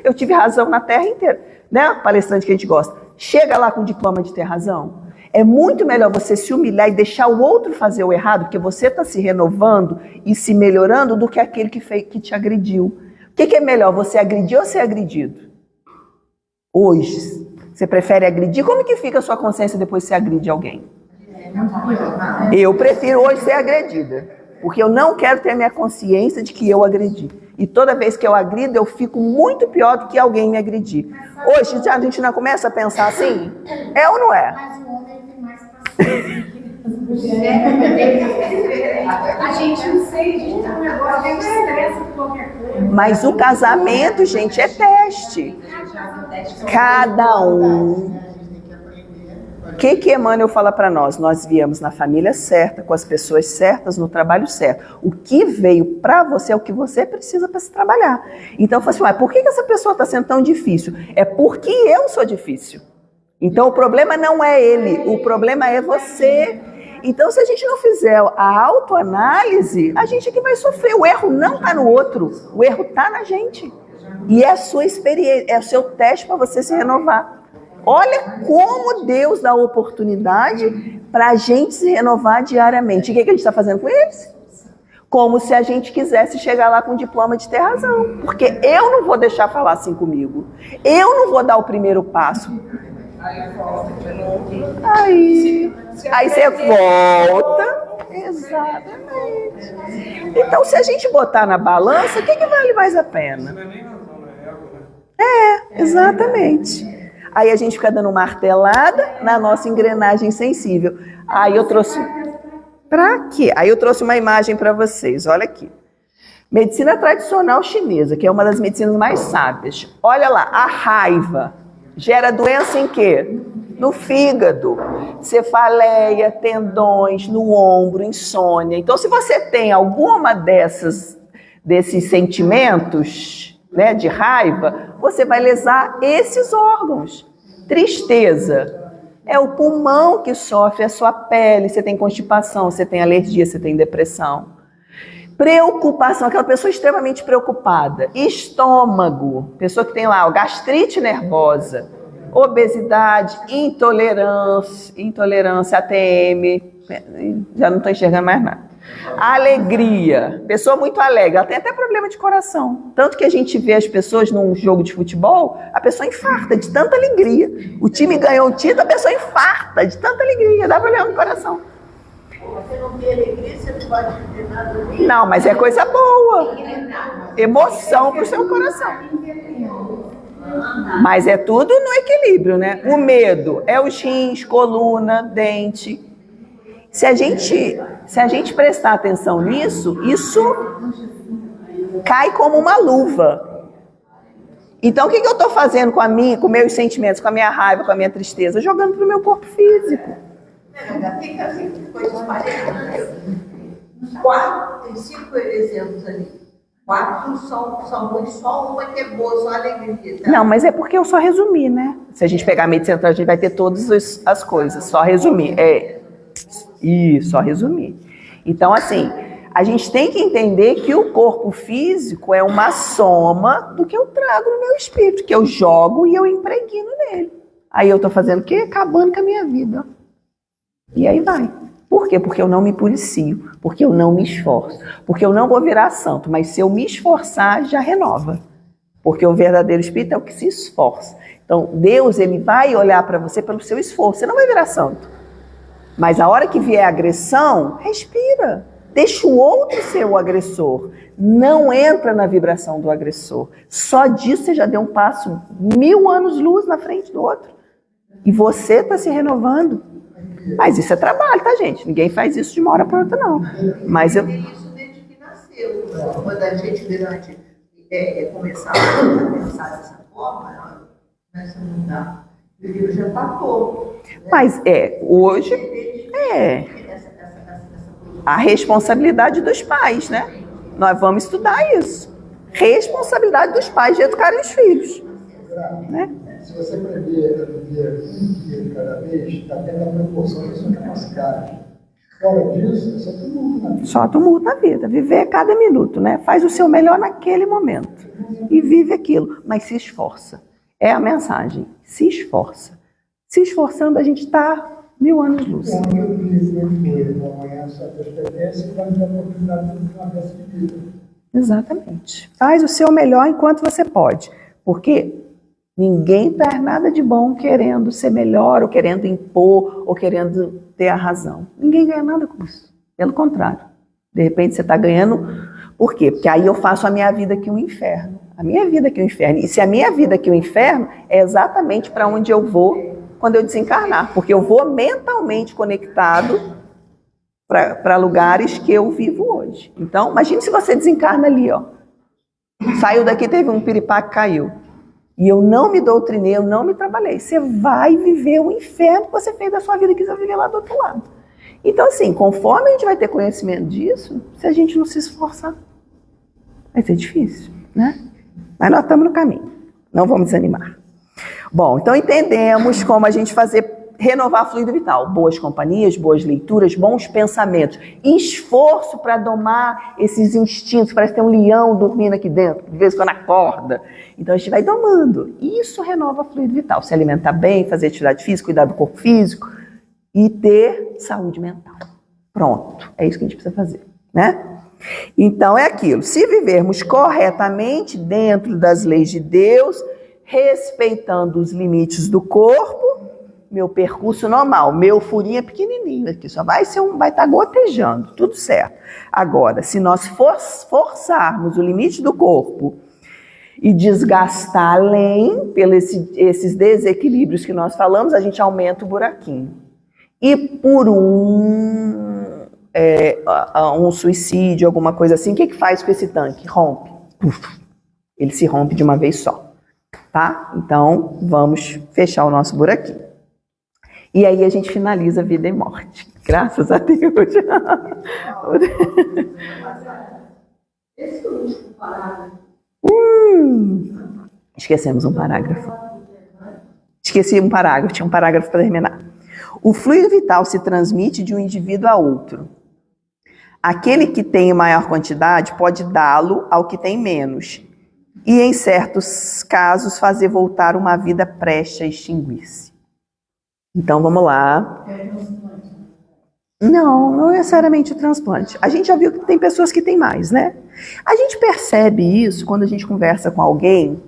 Eu tive razão na terra inteira, né? Palestrante que a gente gosta. Chega lá com o diploma de ter razão. É muito melhor você se humilhar e deixar o outro fazer o errado, porque você está se renovando e se melhorando, do que aquele que te agrediu. O que é melhor, você agredir ou ser agredido? Hoje, você prefere agredir? Como que fica a sua consciência depois que você agride alguém? Eu prefiro hoje ser agredida, porque eu não quero ter minha consciência de que eu agredi. E toda vez que eu agrido, eu fico muito pior do que alguém me agredir. Hoje, já a gente não começa a pensar assim? É ou não é? Mas o homem tem mais paciência. A gente não sei, a gente tá um negócio, a gente estressa por qualquer coisa. Mas o casamento, gente, é teste. Cada um. O que Emmanuel fala para nós? Nós viemos na família certa, com as pessoas certas, no trabalho certo. O que veio para você é o que você precisa para se trabalhar. Então, eu falo assim, mas por que essa pessoa está sendo tão difícil? É porque eu sou difícil. Então, o problema não é ele, o problema é você. Então, se a gente não fizer a autoanálise, a gente é que vai sofrer. O erro não está no outro, o erro está na gente. E é a sua experiência, é o seu teste para você se renovar. Olha como Deus dá oportunidade para a gente se renovar diariamente. E o que a gente está fazendo com eles? Como se a gente quisesse chegar lá com o diploma de ter razão. Porque eu não vou deixar falar assim comigo. Eu não vou dar o primeiro passo. Aí você volta. Exatamente. Então, se a gente botar na balança, o que vale mais a pena? Exatamente. Aí a gente fica dando martelada na nossa engrenagem sensível. Aí eu trouxe... Pra quê? Aí eu trouxe uma imagem para vocês. Olha aqui. Medicina tradicional chinesa, que é uma das medicinas mais sábias. Olha lá, a raiva gera doença em quê? No fígado, cefaleia, tendões, no ombro, insônia. Então, se você tem alguma desses sentimentos, né, de raiva, você vai lesar esses órgãos. Tristeza é o pulmão que sofre, a sua pele, você tem constipação, você tem alergia, você tem depressão. Preocupação, aquela pessoa extremamente preocupada. Estômago, pessoa que tem lá gastrite nervosa, obesidade, intolerância, ATM, já não estou enxergando mais nada. Alegria, pessoa muito alegre, ela tem até problema de coração. Tanto que a gente vê as pessoas num jogo de futebol, a pessoa infarta de tanta alegria. O time ganhou o título, a pessoa infarta de tanta alegria, dá problema no coração. Você não tem alegria, você não pode ter nada. Não, mas é coisa boa. Emoção para o seu coração. Mas é tudo no equilíbrio, né? O medo é os rins, coluna, dente. Se a gente prestar atenção nisso, isso cai como uma luva. Então, o que eu estou fazendo com meus sentimentos, com a minha raiva, com a minha tristeza? Jogando para o meu corpo físico. Tem coisas parecidas. Tem 5 exemplos ali. 4 são ruins, só uma que é boa, só alegria. Tá? Não, mas é porque eu só resumi, né? Se a gente pegar a medicina, a gente vai ter todas as coisas. Só resumir. Só resumir. Então, assim, a gente tem que entender que o corpo físico é uma soma do que eu trago no meu espírito, que eu jogo e eu impregno nele. Aí eu tô fazendo o quê? Acabando com a minha vida. E aí vai. Por quê? Porque eu não me policio, porque eu não me esforço, porque eu não vou virar santo, mas se eu me esforçar, já renova. Porque o verdadeiro espírito é o que se esforça. Então, Deus, ele vai olhar para você pelo seu esforço, você não vai virar santo. Mas a hora que vier a agressão, respira. Deixa o outro ser o agressor. Não entra na vibração do agressor. Só disso você já deu um passo 1000 anos-luz na frente do outro. E você está se renovando. Mas isso é trabalho, tá, gente? Ninguém faz isso de uma hora para outra, não. Mas eu... Isso desde que nasceu. Quando a gente começar a pensar dessa forma, começa a mudar. O livro já passou. Mas hoje a responsabilidade dos pais, né? Nós vamos estudar isso. Responsabilidade dos pais de educarem os filhos. Né? Se você prever um dia de cada vez, está tendo a proporção da sua capacidade. Fora disso, é só tumulto na vida. Só tumulto na vida. Viver cada minuto, né? Faz o seu melhor naquele momento. E vive aquilo. Mas se esforça. É a mensagem. Se esforça. Se esforçando, a gente está 1000 anos-luz. Quando eu vivo amanhã essa tua experiência, vai me dar a oportunidade de uma peça de vida. Exatamente. Faz o seu melhor enquanto você pode. Porque Ninguém faz nada de bom querendo ser melhor, ou querendo impor, ou querendo ter a razão. Ninguém ganha nada com isso. Pelo contrário. De repente você está ganhando. Por quê? Porque aí eu faço a minha vida aqui um inferno. A minha vida aqui um inferno. E se a minha vida aqui um inferno, é exatamente para onde eu vou quando eu desencarnar. Porque eu vou mentalmente conectado para lugares que eu vivo hoje. Então, imagine se você desencarna ali, ó. Saiu daqui, teve um piripá que caiu. E eu não me doutrinei, eu não me trabalhei. Você vai viver o inferno que você fez da sua vida, que você vai viver lá do outro lado. Então, assim, conforme a gente vai ter conhecimento disso, se a gente não se esforçar, vai ser difícil, né? Mas nós estamos no caminho, não vamos desanimar. Bom, então entendemos como a gente renovar fluido vital. Boas companhias, boas leituras, bons pensamentos. Esforço para domar esses instintos. Parece que tem um leão dormindo aqui dentro, de vez em quando acorda. Então a gente vai domando. Isso renova fluido vital. Se alimentar bem, fazer atividade física, cuidar do corpo físico e ter saúde mental. Pronto. É isso que a gente precisa fazer, né? Então é aquilo. Se vivermos corretamente dentro das leis de Deus, respeitando os limites do corpo, meu percurso normal, meu furinho é pequenininho aqui, só vai estar gotejando, tudo certo. Agora, se nós forçarmos o limite do corpo e desgastar além, pelos esses desequilíbrios que nós falamos, a gente aumenta o buraquinho. E por um suicídio, alguma coisa assim, o que faz com esse tanque? Rompe. Ele se rompe de uma vez só. Tá? Então, vamos fechar o nosso buraquinho. E aí a gente finaliza vida e morte. Graças a Deus. Esse último parágrafo. Esquecemos um parágrafo. Esqueci um parágrafo, tinha um parágrafo para terminar. O fluido vital se transmite de um indivíduo a outro. Aquele que tem maior quantidade pode dá-lo ao que tem menos. E, em certos casos, fazer voltar uma vida prestes a extinguir-se. Então, vamos lá. Não necessariamente o transplante. A gente já viu que tem pessoas que têm mais, né? A gente percebe isso quando a gente conversa com alguém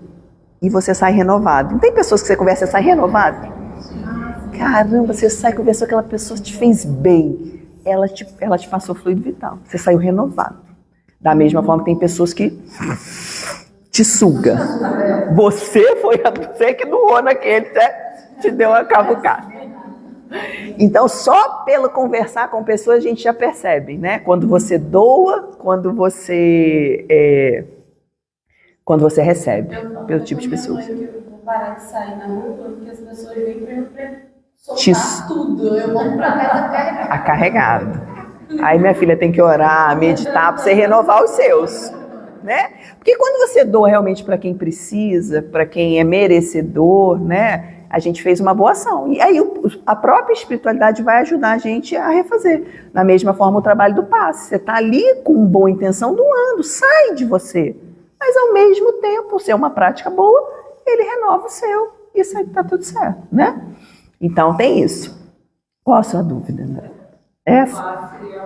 e você sai renovado. Não tem pessoas que você conversa e sai renovado? Caramba, você sai conversando com aquela pessoa, te fez bem. Ela te passou fluido vital. Você saiu renovado. Da mesma forma que tem pessoas que te suga. Você foi você que doou naquele, te deu uma cavucada. Então, só pelo conversar com pessoas a gente já percebe, né? Quando você doa, quando você recebe, pelo tipo de pessoa. Eu vou parar de sair na rua porque as pessoas vêm para soltar tudo. Eu vou para casa carregado. Aí minha filha tem que orar, meditar para você renovar os seus, né? Porque quando você doa realmente para quem precisa, para quem é merecedor, né? A gente fez uma boa ação. E aí a própria espiritualidade vai ajudar a gente a refazer. Da mesma forma o trabalho do passe. Você está ali com boa intenção doando, sai de você. Mas ao mesmo tempo, se é uma prática boa, ele renova o seu. E isso aí está tudo certo, né? Então tem isso. Qual a sua dúvida, André? Essa? Seria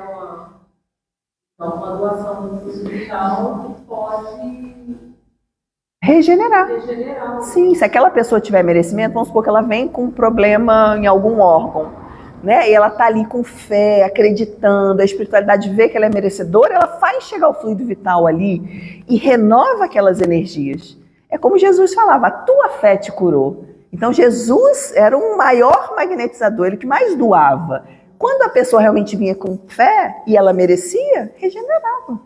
uma doação do fluido vital que pode regenerar. regenerar. Sim, se aquela pessoa tiver merecimento, vamos supor que ela vem com um problema em algum órgão, né? E ela está ali com fé, acreditando, a espiritualidade vê que ela é merecedora, ela faz chegar o fluido vital ali e renova aquelas energias. É como Jesus falava, a tua fé te curou. Então Jesus era um maior magnetizador, ele que mais doava. Quando a pessoa realmente vinha com fé e ela merecia, regenerava.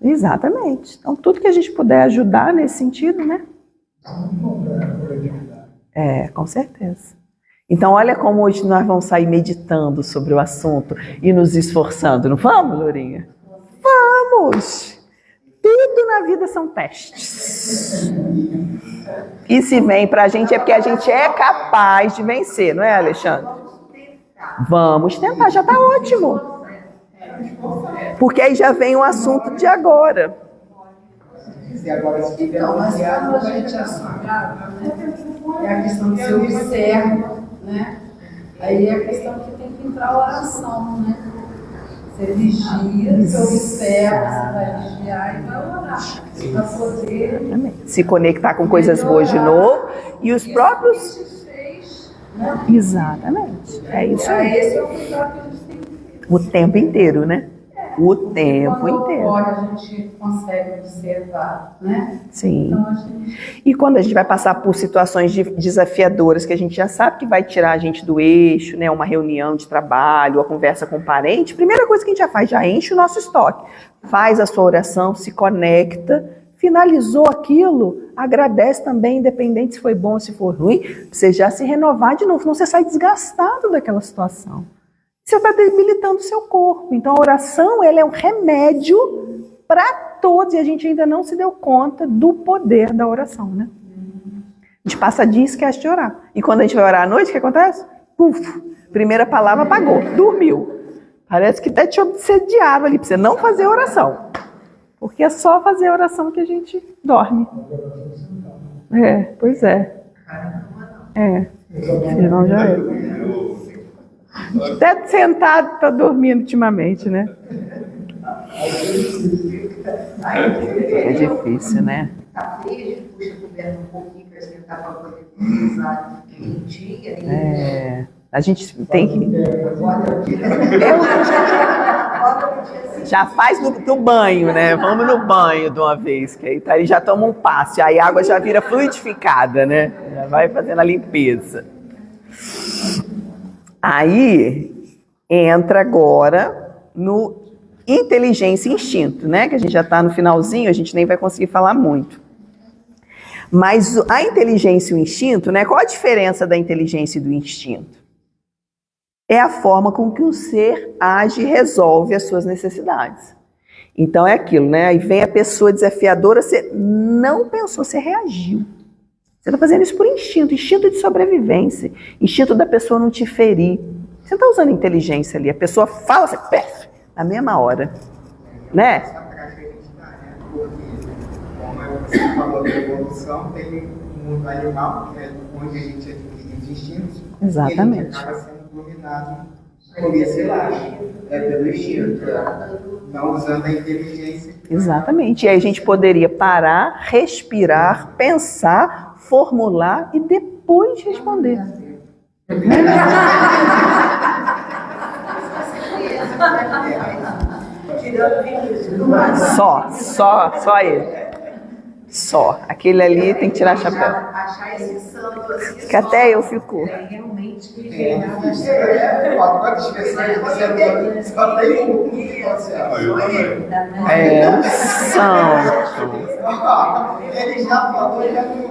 Exatamente. Então, tudo que a gente puder ajudar nesse sentido, né? Com certeza. Então, olha como hoje nós vamos sair meditando sobre o assunto e nos esforçando. Não vamos, Lourinha? Vamos! Tudo na vida são testes. E se vem pra gente é porque a gente é capaz de vencer, não é, Alexandre? Vamos tentar, já tá ótimo. Porque aí já vem o assunto de agora. Então, mas quando a gente assumiu, é a questão que você observa, né? Aí é a questão que tem que entrar a oração, né? Você vigia, Você observa, você vai vigiar e vai orar. Para poder. Se conectar com coisas boas de novo e os próprios. Isso fez, né? Exatamente. É isso aí. Esse é o cuidado que a gente tem que ter. O tempo inteiro, né? O tempo Quando inteiro. ocorre, a gente consegue observar, né? Sim. Então, a gente. E quando a gente vai passar por situações desafiadoras, que a gente já sabe que vai tirar a gente do eixo, né? Uma reunião de trabalho, a conversa com um parente, primeira coisa que a gente já faz, já enche o nosso estoque. Faz a sua oração, se conecta, finalizou aquilo, agradece também, independente se foi bom ou se for ruim, pra você já se renovar de novo, senão você sai desgastado daquela situação. Você está debilitando o seu corpo. Então a oração, ela é um remédio para todos, e a gente ainda não se deu conta do poder da oração, né? A gente passa dia e esquece de orar. E quando a gente vai orar à noite, o que acontece? Puf, primeira palavra apagou, dormiu. Parece que até te obsediaram ali para você não fazer oração. Porque é só fazer oração que a gente dorme. É, pois é. É, senão já é. Até sentado está dormindo ultimamente, né? É difícil, né? Tá frio, a gente puxa a coberta um pouquinho para esquentar para poder utilizar quentinha. É, a gente tem que... Já faz no banho, né? Vamos no banho de uma vez, que aí, tá, aí já toma um passo, aí a água já vira fluidificada, né? Já vai fazendo a limpeza. Aí entra agora no inteligência e instinto, né? Que a gente já está no finalzinho, a gente nem vai conseguir falar muito. Mas a inteligência e o instinto, né? Qual a diferença da inteligência e do instinto? É a forma com que o ser age e resolve as suas necessidades. Então é aquilo, né? Aí vem a pessoa desafiadora, você não pensou, você reagiu. Você está fazendo isso por instinto, instinto de sobrevivência, instinto da pessoa não te ferir. Você não está usando inteligência ali, a pessoa fala, você pef, na mesma hora, né? Essa tragédia, né? Porque, como você falou da evolução, tem um mundo animal, que é onde a gente adquire os instintos, Exatamente. e a gente acaba sendo dominado por esse lado, pelo instinto, não usando a inteligência. Exatamente. E aí a gente poderia parar, respirar, pensar, formular e depois responder. Só ele. Só. Aquele ali tem que tirar chapéu. Achar esse santo assim. Que até eu fico. Realmente. Agora esquecer que só tem um que pode ser. É um santo. Ele já falou, já viu.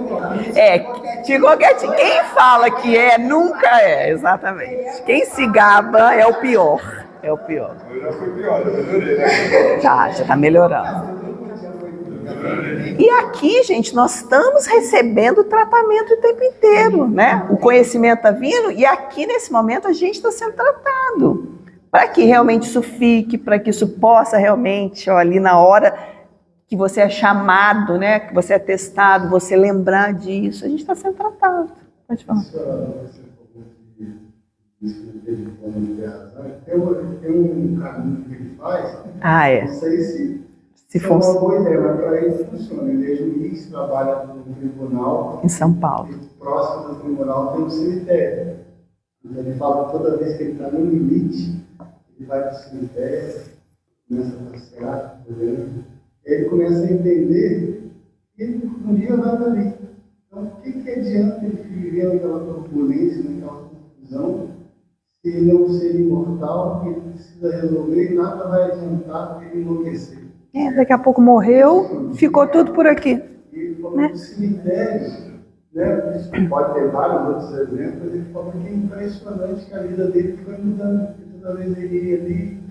É, ficou quietinho. Quem fala que é, nunca é, exatamente. Quem se gaba é o pior. É o pior. Eu já fui pior, eu melhorei, né? Já tá melhorando. E aqui, gente, nós estamos recebendo tratamento o tempo inteiro, né? O conhecimento está vindo e aqui, nesse momento, a gente está sendo tratado. Para que realmente isso fique, para que isso possa realmente, ó, ali na hora que você é chamado, né? Que você é testado, você lembrar disso, a gente está sendo tratado. Pode falar. Tem um caminho que ele faz, Ah, é. não sei se é fosse uma boa ideia, mas para ele funciona. Ele é juiz, trabalha no tribunal. em São Paulo. E próximo do tribunal tem um cemitério. Então ele fala que toda vez que ele está no limite, ele vai para o cemitério, começa a passear, olhando. Ele começa a entender que ele um dia vai estar ali. Então, o que adianta ele viver naquela turbulência, naquela confusão, se ele é um ser imortal, que ele precisa resolver e nada vai adiantar ele enlouquecer? É, daqui a pouco morreu, ficou tudo por aqui. E falando do cemitério, né, isso pode ter vários outros exemplos, ele falou que é impressionante que a vida dele foi mudando. Toda vez ele ia ali,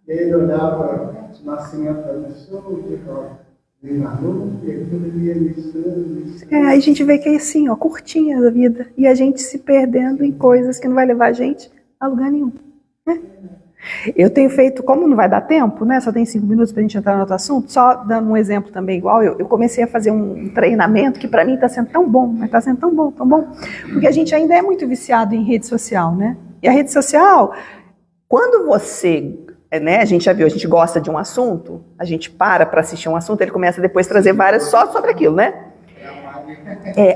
e aí ele olhava o nascimento da pessoa, o dia que ela encarnou, e aquilo ele ia mexendo. É, aí a gente vê que é assim, ó, curtinha a vida. E a gente se perdendo em coisas que não vai levar a gente a lugar nenhum. Né? Eu tenho feito, como não vai dar tempo, né? Só tem 5 minutos para a gente entrar no outro assunto, só dando um exemplo também igual, eu comecei a fazer um treinamento que para mim está sendo tão bom, mas está sendo tão bom, porque a gente ainda é muito viciado em rede social, né? E a rede social, quando você né? A gente já viu, a gente gosta de um assunto, a gente para assistir um assunto, ele começa depois a trazer várias só sobre aquilo, né?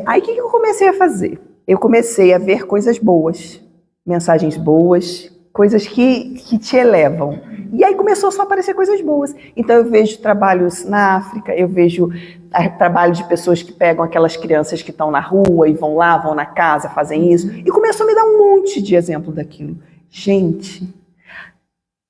Aí o que eu comecei a fazer? Eu comecei a ver coisas boas, mensagens boas, coisas que te elevam. E aí começou só a aparecer coisas boas. Então eu vejo trabalhos na África, eu vejo trabalho de pessoas que pegam aquelas crianças que estão na rua e vão lá, vão na casa, fazem isso. E começou a me dar um monte de exemplo daquilo. Gente,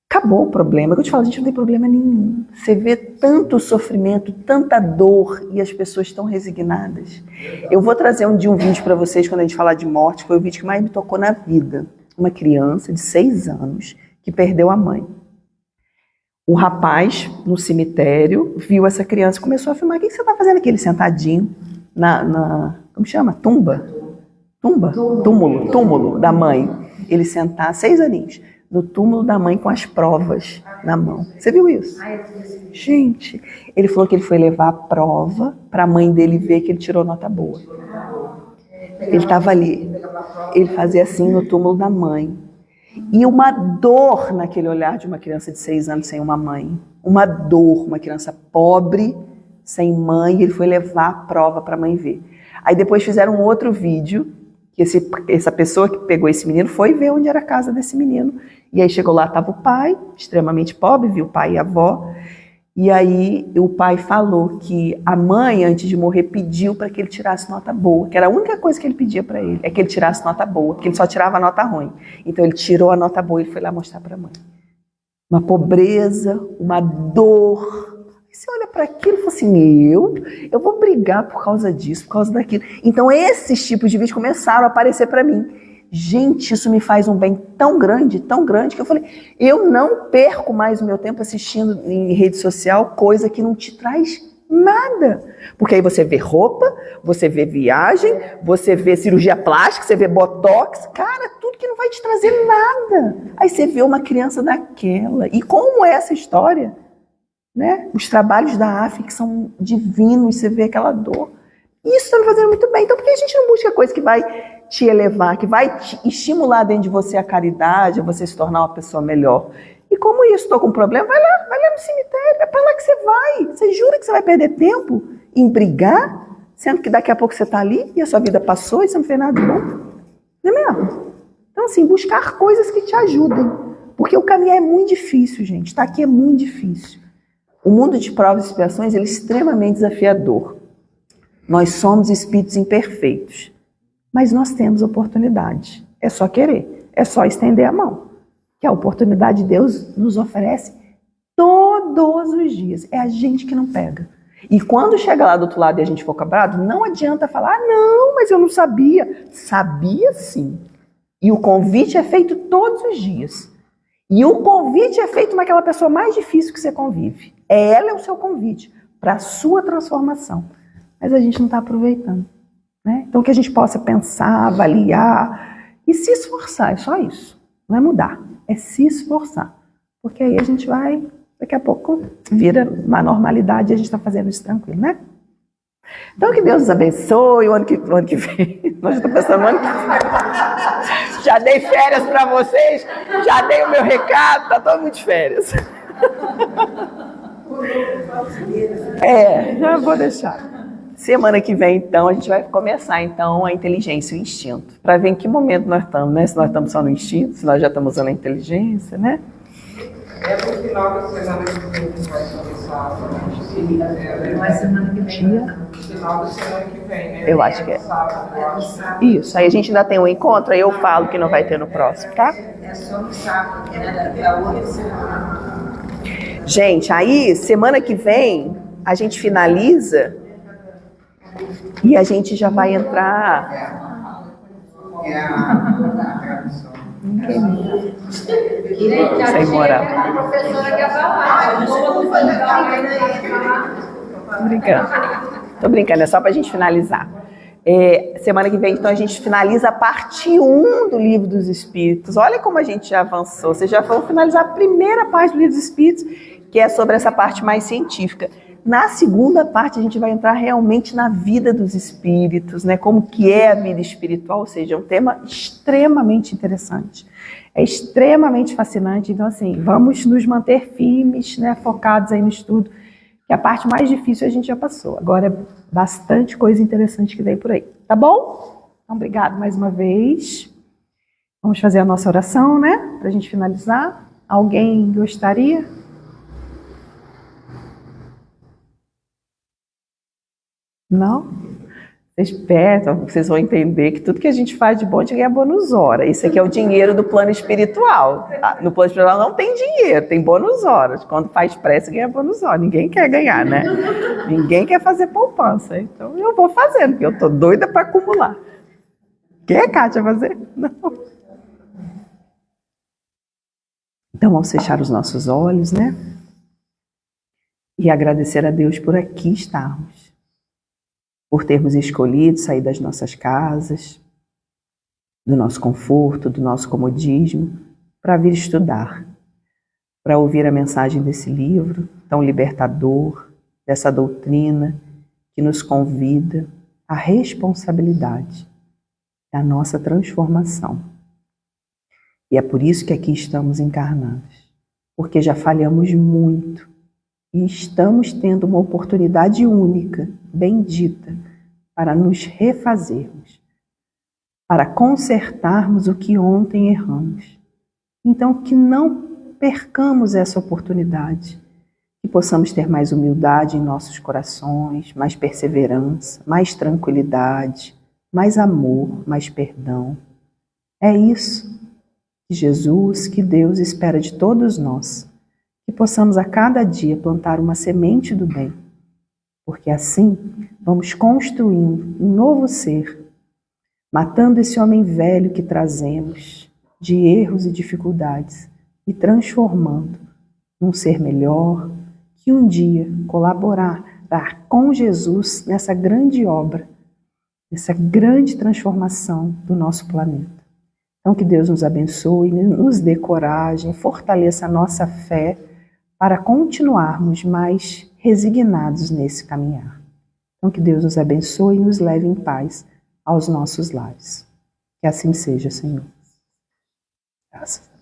acabou o problema. Eu te falo, a gente não tem problema nenhum. Você vê tanto sofrimento, tanta dor e as pessoas estão resignadas. Eu vou trazer um vídeo para vocês quando a gente falar de morte. Foi o vídeo que mais me tocou na vida. Uma criança de 6 anos que perdeu a mãe. O rapaz, no cemitério, viu essa criança e começou a filmar. O que você está fazendo aqui? Ele sentadinho como chama? Túmulo da mãe. Ele sentar, 6 aninhos, no túmulo da mãe com as provas na mão. Você viu isso? Gente, ele falou que ele foi levar a prova para a mãe dele ver que ele tirou nota boa. Ele estava ali. Ele fazia assim no túmulo da mãe. E uma dor naquele olhar de uma criança de 6 anos sem uma mãe. Uma dor, uma criança pobre, sem mãe, ele foi levar a prova para a mãe ver. Aí depois fizeram um outro vídeo, que essa pessoa que pegou esse menino foi ver onde era a casa desse menino. E aí chegou lá, estava o pai, extremamente pobre, viu o pai e a avó. E aí o pai falou que a mãe, antes de morrer, pediu para que ele tirasse nota boa, que era a única coisa que ele pedia para ele, é que ele tirasse nota boa, porque ele só tirava nota ruim. Então ele tirou a nota boa e foi lá mostrar para a mãe. Uma pobreza, uma dor. E você olha para aquilo e fala assim, eu vou brigar por causa disso, por causa daquilo. Então esses tipos de vídeos começaram a aparecer para mim. Gente, isso me faz um bem tão grande, que eu falei, eu não perco mais o meu tempo assistindo em rede social coisa que não te traz nada. Porque aí você vê roupa, você vê viagem, você vê cirurgia plástica, você vê botox, cara, tudo que não vai te trazer nada. Aí você vê uma criança daquela. E como é essa história? Né? Os trabalhos da África são divinos, você vê aquela dor. Isso está me fazendo muito bem. Então por que a gente não busca coisa que vai te elevar, que vai te estimular dentro de você a caridade, a você se tornar uma pessoa melhor? E como isso, estou com um problema, vai lá no cemitério, é para lá que você vai. Você jura que você vai perder tempo em brigar, sendo que daqui a pouco você está ali e a sua vida passou e você não fez nada de bom? Não é mesmo? Então assim, buscar coisas que te ajudem, porque o caminho é muito difícil, gente, estar aqui é muito difícil. O mundo de provas e expiações ele é extremamente desafiador. Nós somos espíritos imperfeitos. Mas nós temos oportunidade. É só querer. É só estender a mão. Que a oportunidade de Deus nos oferece todos os dias. É a gente que não pega. E quando chega lá do outro lado e a gente for cobrado, não adianta falar, não, mas eu não sabia. Sabia sim. E o convite é feito todos os dias. E o convite é feito naquela pessoa mais difícil que você convive. Ela é o seu convite para a sua transformação. Mas a gente não está aproveitando. Né? Então que a gente possa pensar, avaliar e se esforçar, é só isso. Não é mudar, é se esforçar. Porque aí a gente vai, daqui a pouco, vira uma normalidade e a gente está fazendo isso tranquilo, né? Então que Deus nos abençoe, o ano que vem, nós já estamos pensando no ano que vem. Já dei férias para vocês, já dei o meu recado, está todo mundo de férias. Já vou deixar. Semana que vem, então, a gente vai começar, então, a inteligência e o instinto. Para ver em que momento nós estamos, né? Se nós estamos só no instinto, se nós já estamos usando a inteligência, né? É no final da semana que vem que vai começar a Não é semana que vem. no final da semana que vem, né? Eu acho que é. Sábado, eu acho. Isso, aí a gente ainda tem um encontro, aí eu falo que não vai ter no próximo, tá? É só no sábado, né? Da outra semana. Gente, aí, semana que vem, a gente finaliza e a gente já vai entrar... É a tradução. Sem moral. A professora quer falar. Tô brincando, é só pra gente finalizar. Semana que vem, então, a gente finaliza a parte 1 do Livro dos Espíritos. Olha como a gente já avançou. Vocês já foram finalizar a primeira parte do Livro dos Espíritos, que é sobre essa parte mais científica. Na segunda parte a gente vai entrar realmente na vida dos espíritos, né? Como que é a vida espiritual, ou seja, é um tema extremamente interessante. É extremamente fascinante, então assim, vamos nos manter firmes, né? Focados aí no estudo, que a parte mais difícil a gente já passou. Agora é bastante coisa interessante que vem por aí, tá bom? Então, obrigado mais uma vez. Vamos fazer a nossa oração, né? Para a gente finalizar. Alguém gostaria? Não? Vocês vão entender que tudo que a gente faz de bom, a gente ganha bônus hora. Isso aqui é o dinheiro do plano espiritual. No plano espiritual não tem dinheiro, tem bônus horas. Quando faz prece, ganha bônus hora. Ninguém quer ganhar, né? Ninguém quer fazer poupança. Então eu vou fazendo, porque eu tô doida para acumular. Quer, Kátia, fazer? Não. Então vamos fechar os nossos olhos, né? E agradecer a Deus por aqui estarmos. Por termos escolhido sair das nossas casas, do nosso conforto, do nosso comodismo, para vir estudar, para ouvir a mensagem desse livro tão libertador, dessa doutrina que nos convida à responsabilidade da nossa transformação. E é por isso que aqui estamos encarnados, porque já falhamos muito. E estamos tendo uma oportunidade única, bendita, para nos refazermos, para consertarmos o que ontem erramos. Então, que não percamos essa oportunidade, que possamos ter mais humildade em nossos corações, mais perseverança, mais tranquilidade, mais amor, mais perdão. É isso que Jesus, que Deus espera de todos nós. Que possamos a cada dia plantar uma semente do bem, porque assim vamos construindo um novo ser, matando esse homem velho que trazemos de erros e dificuldades e transformando num ser melhor que um dia colaborará com Jesus nessa grande obra, nessa grande transformação do nosso planeta. Então que Deus nos abençoe, nos dê coragem, fortaleça a nossa fé, para continuarmos mais resignados nesse caminhar. Então que Deus nos abençoe e nos leve em paz aos nossos lares. Que assim seja, Senhor. Graças a Deus.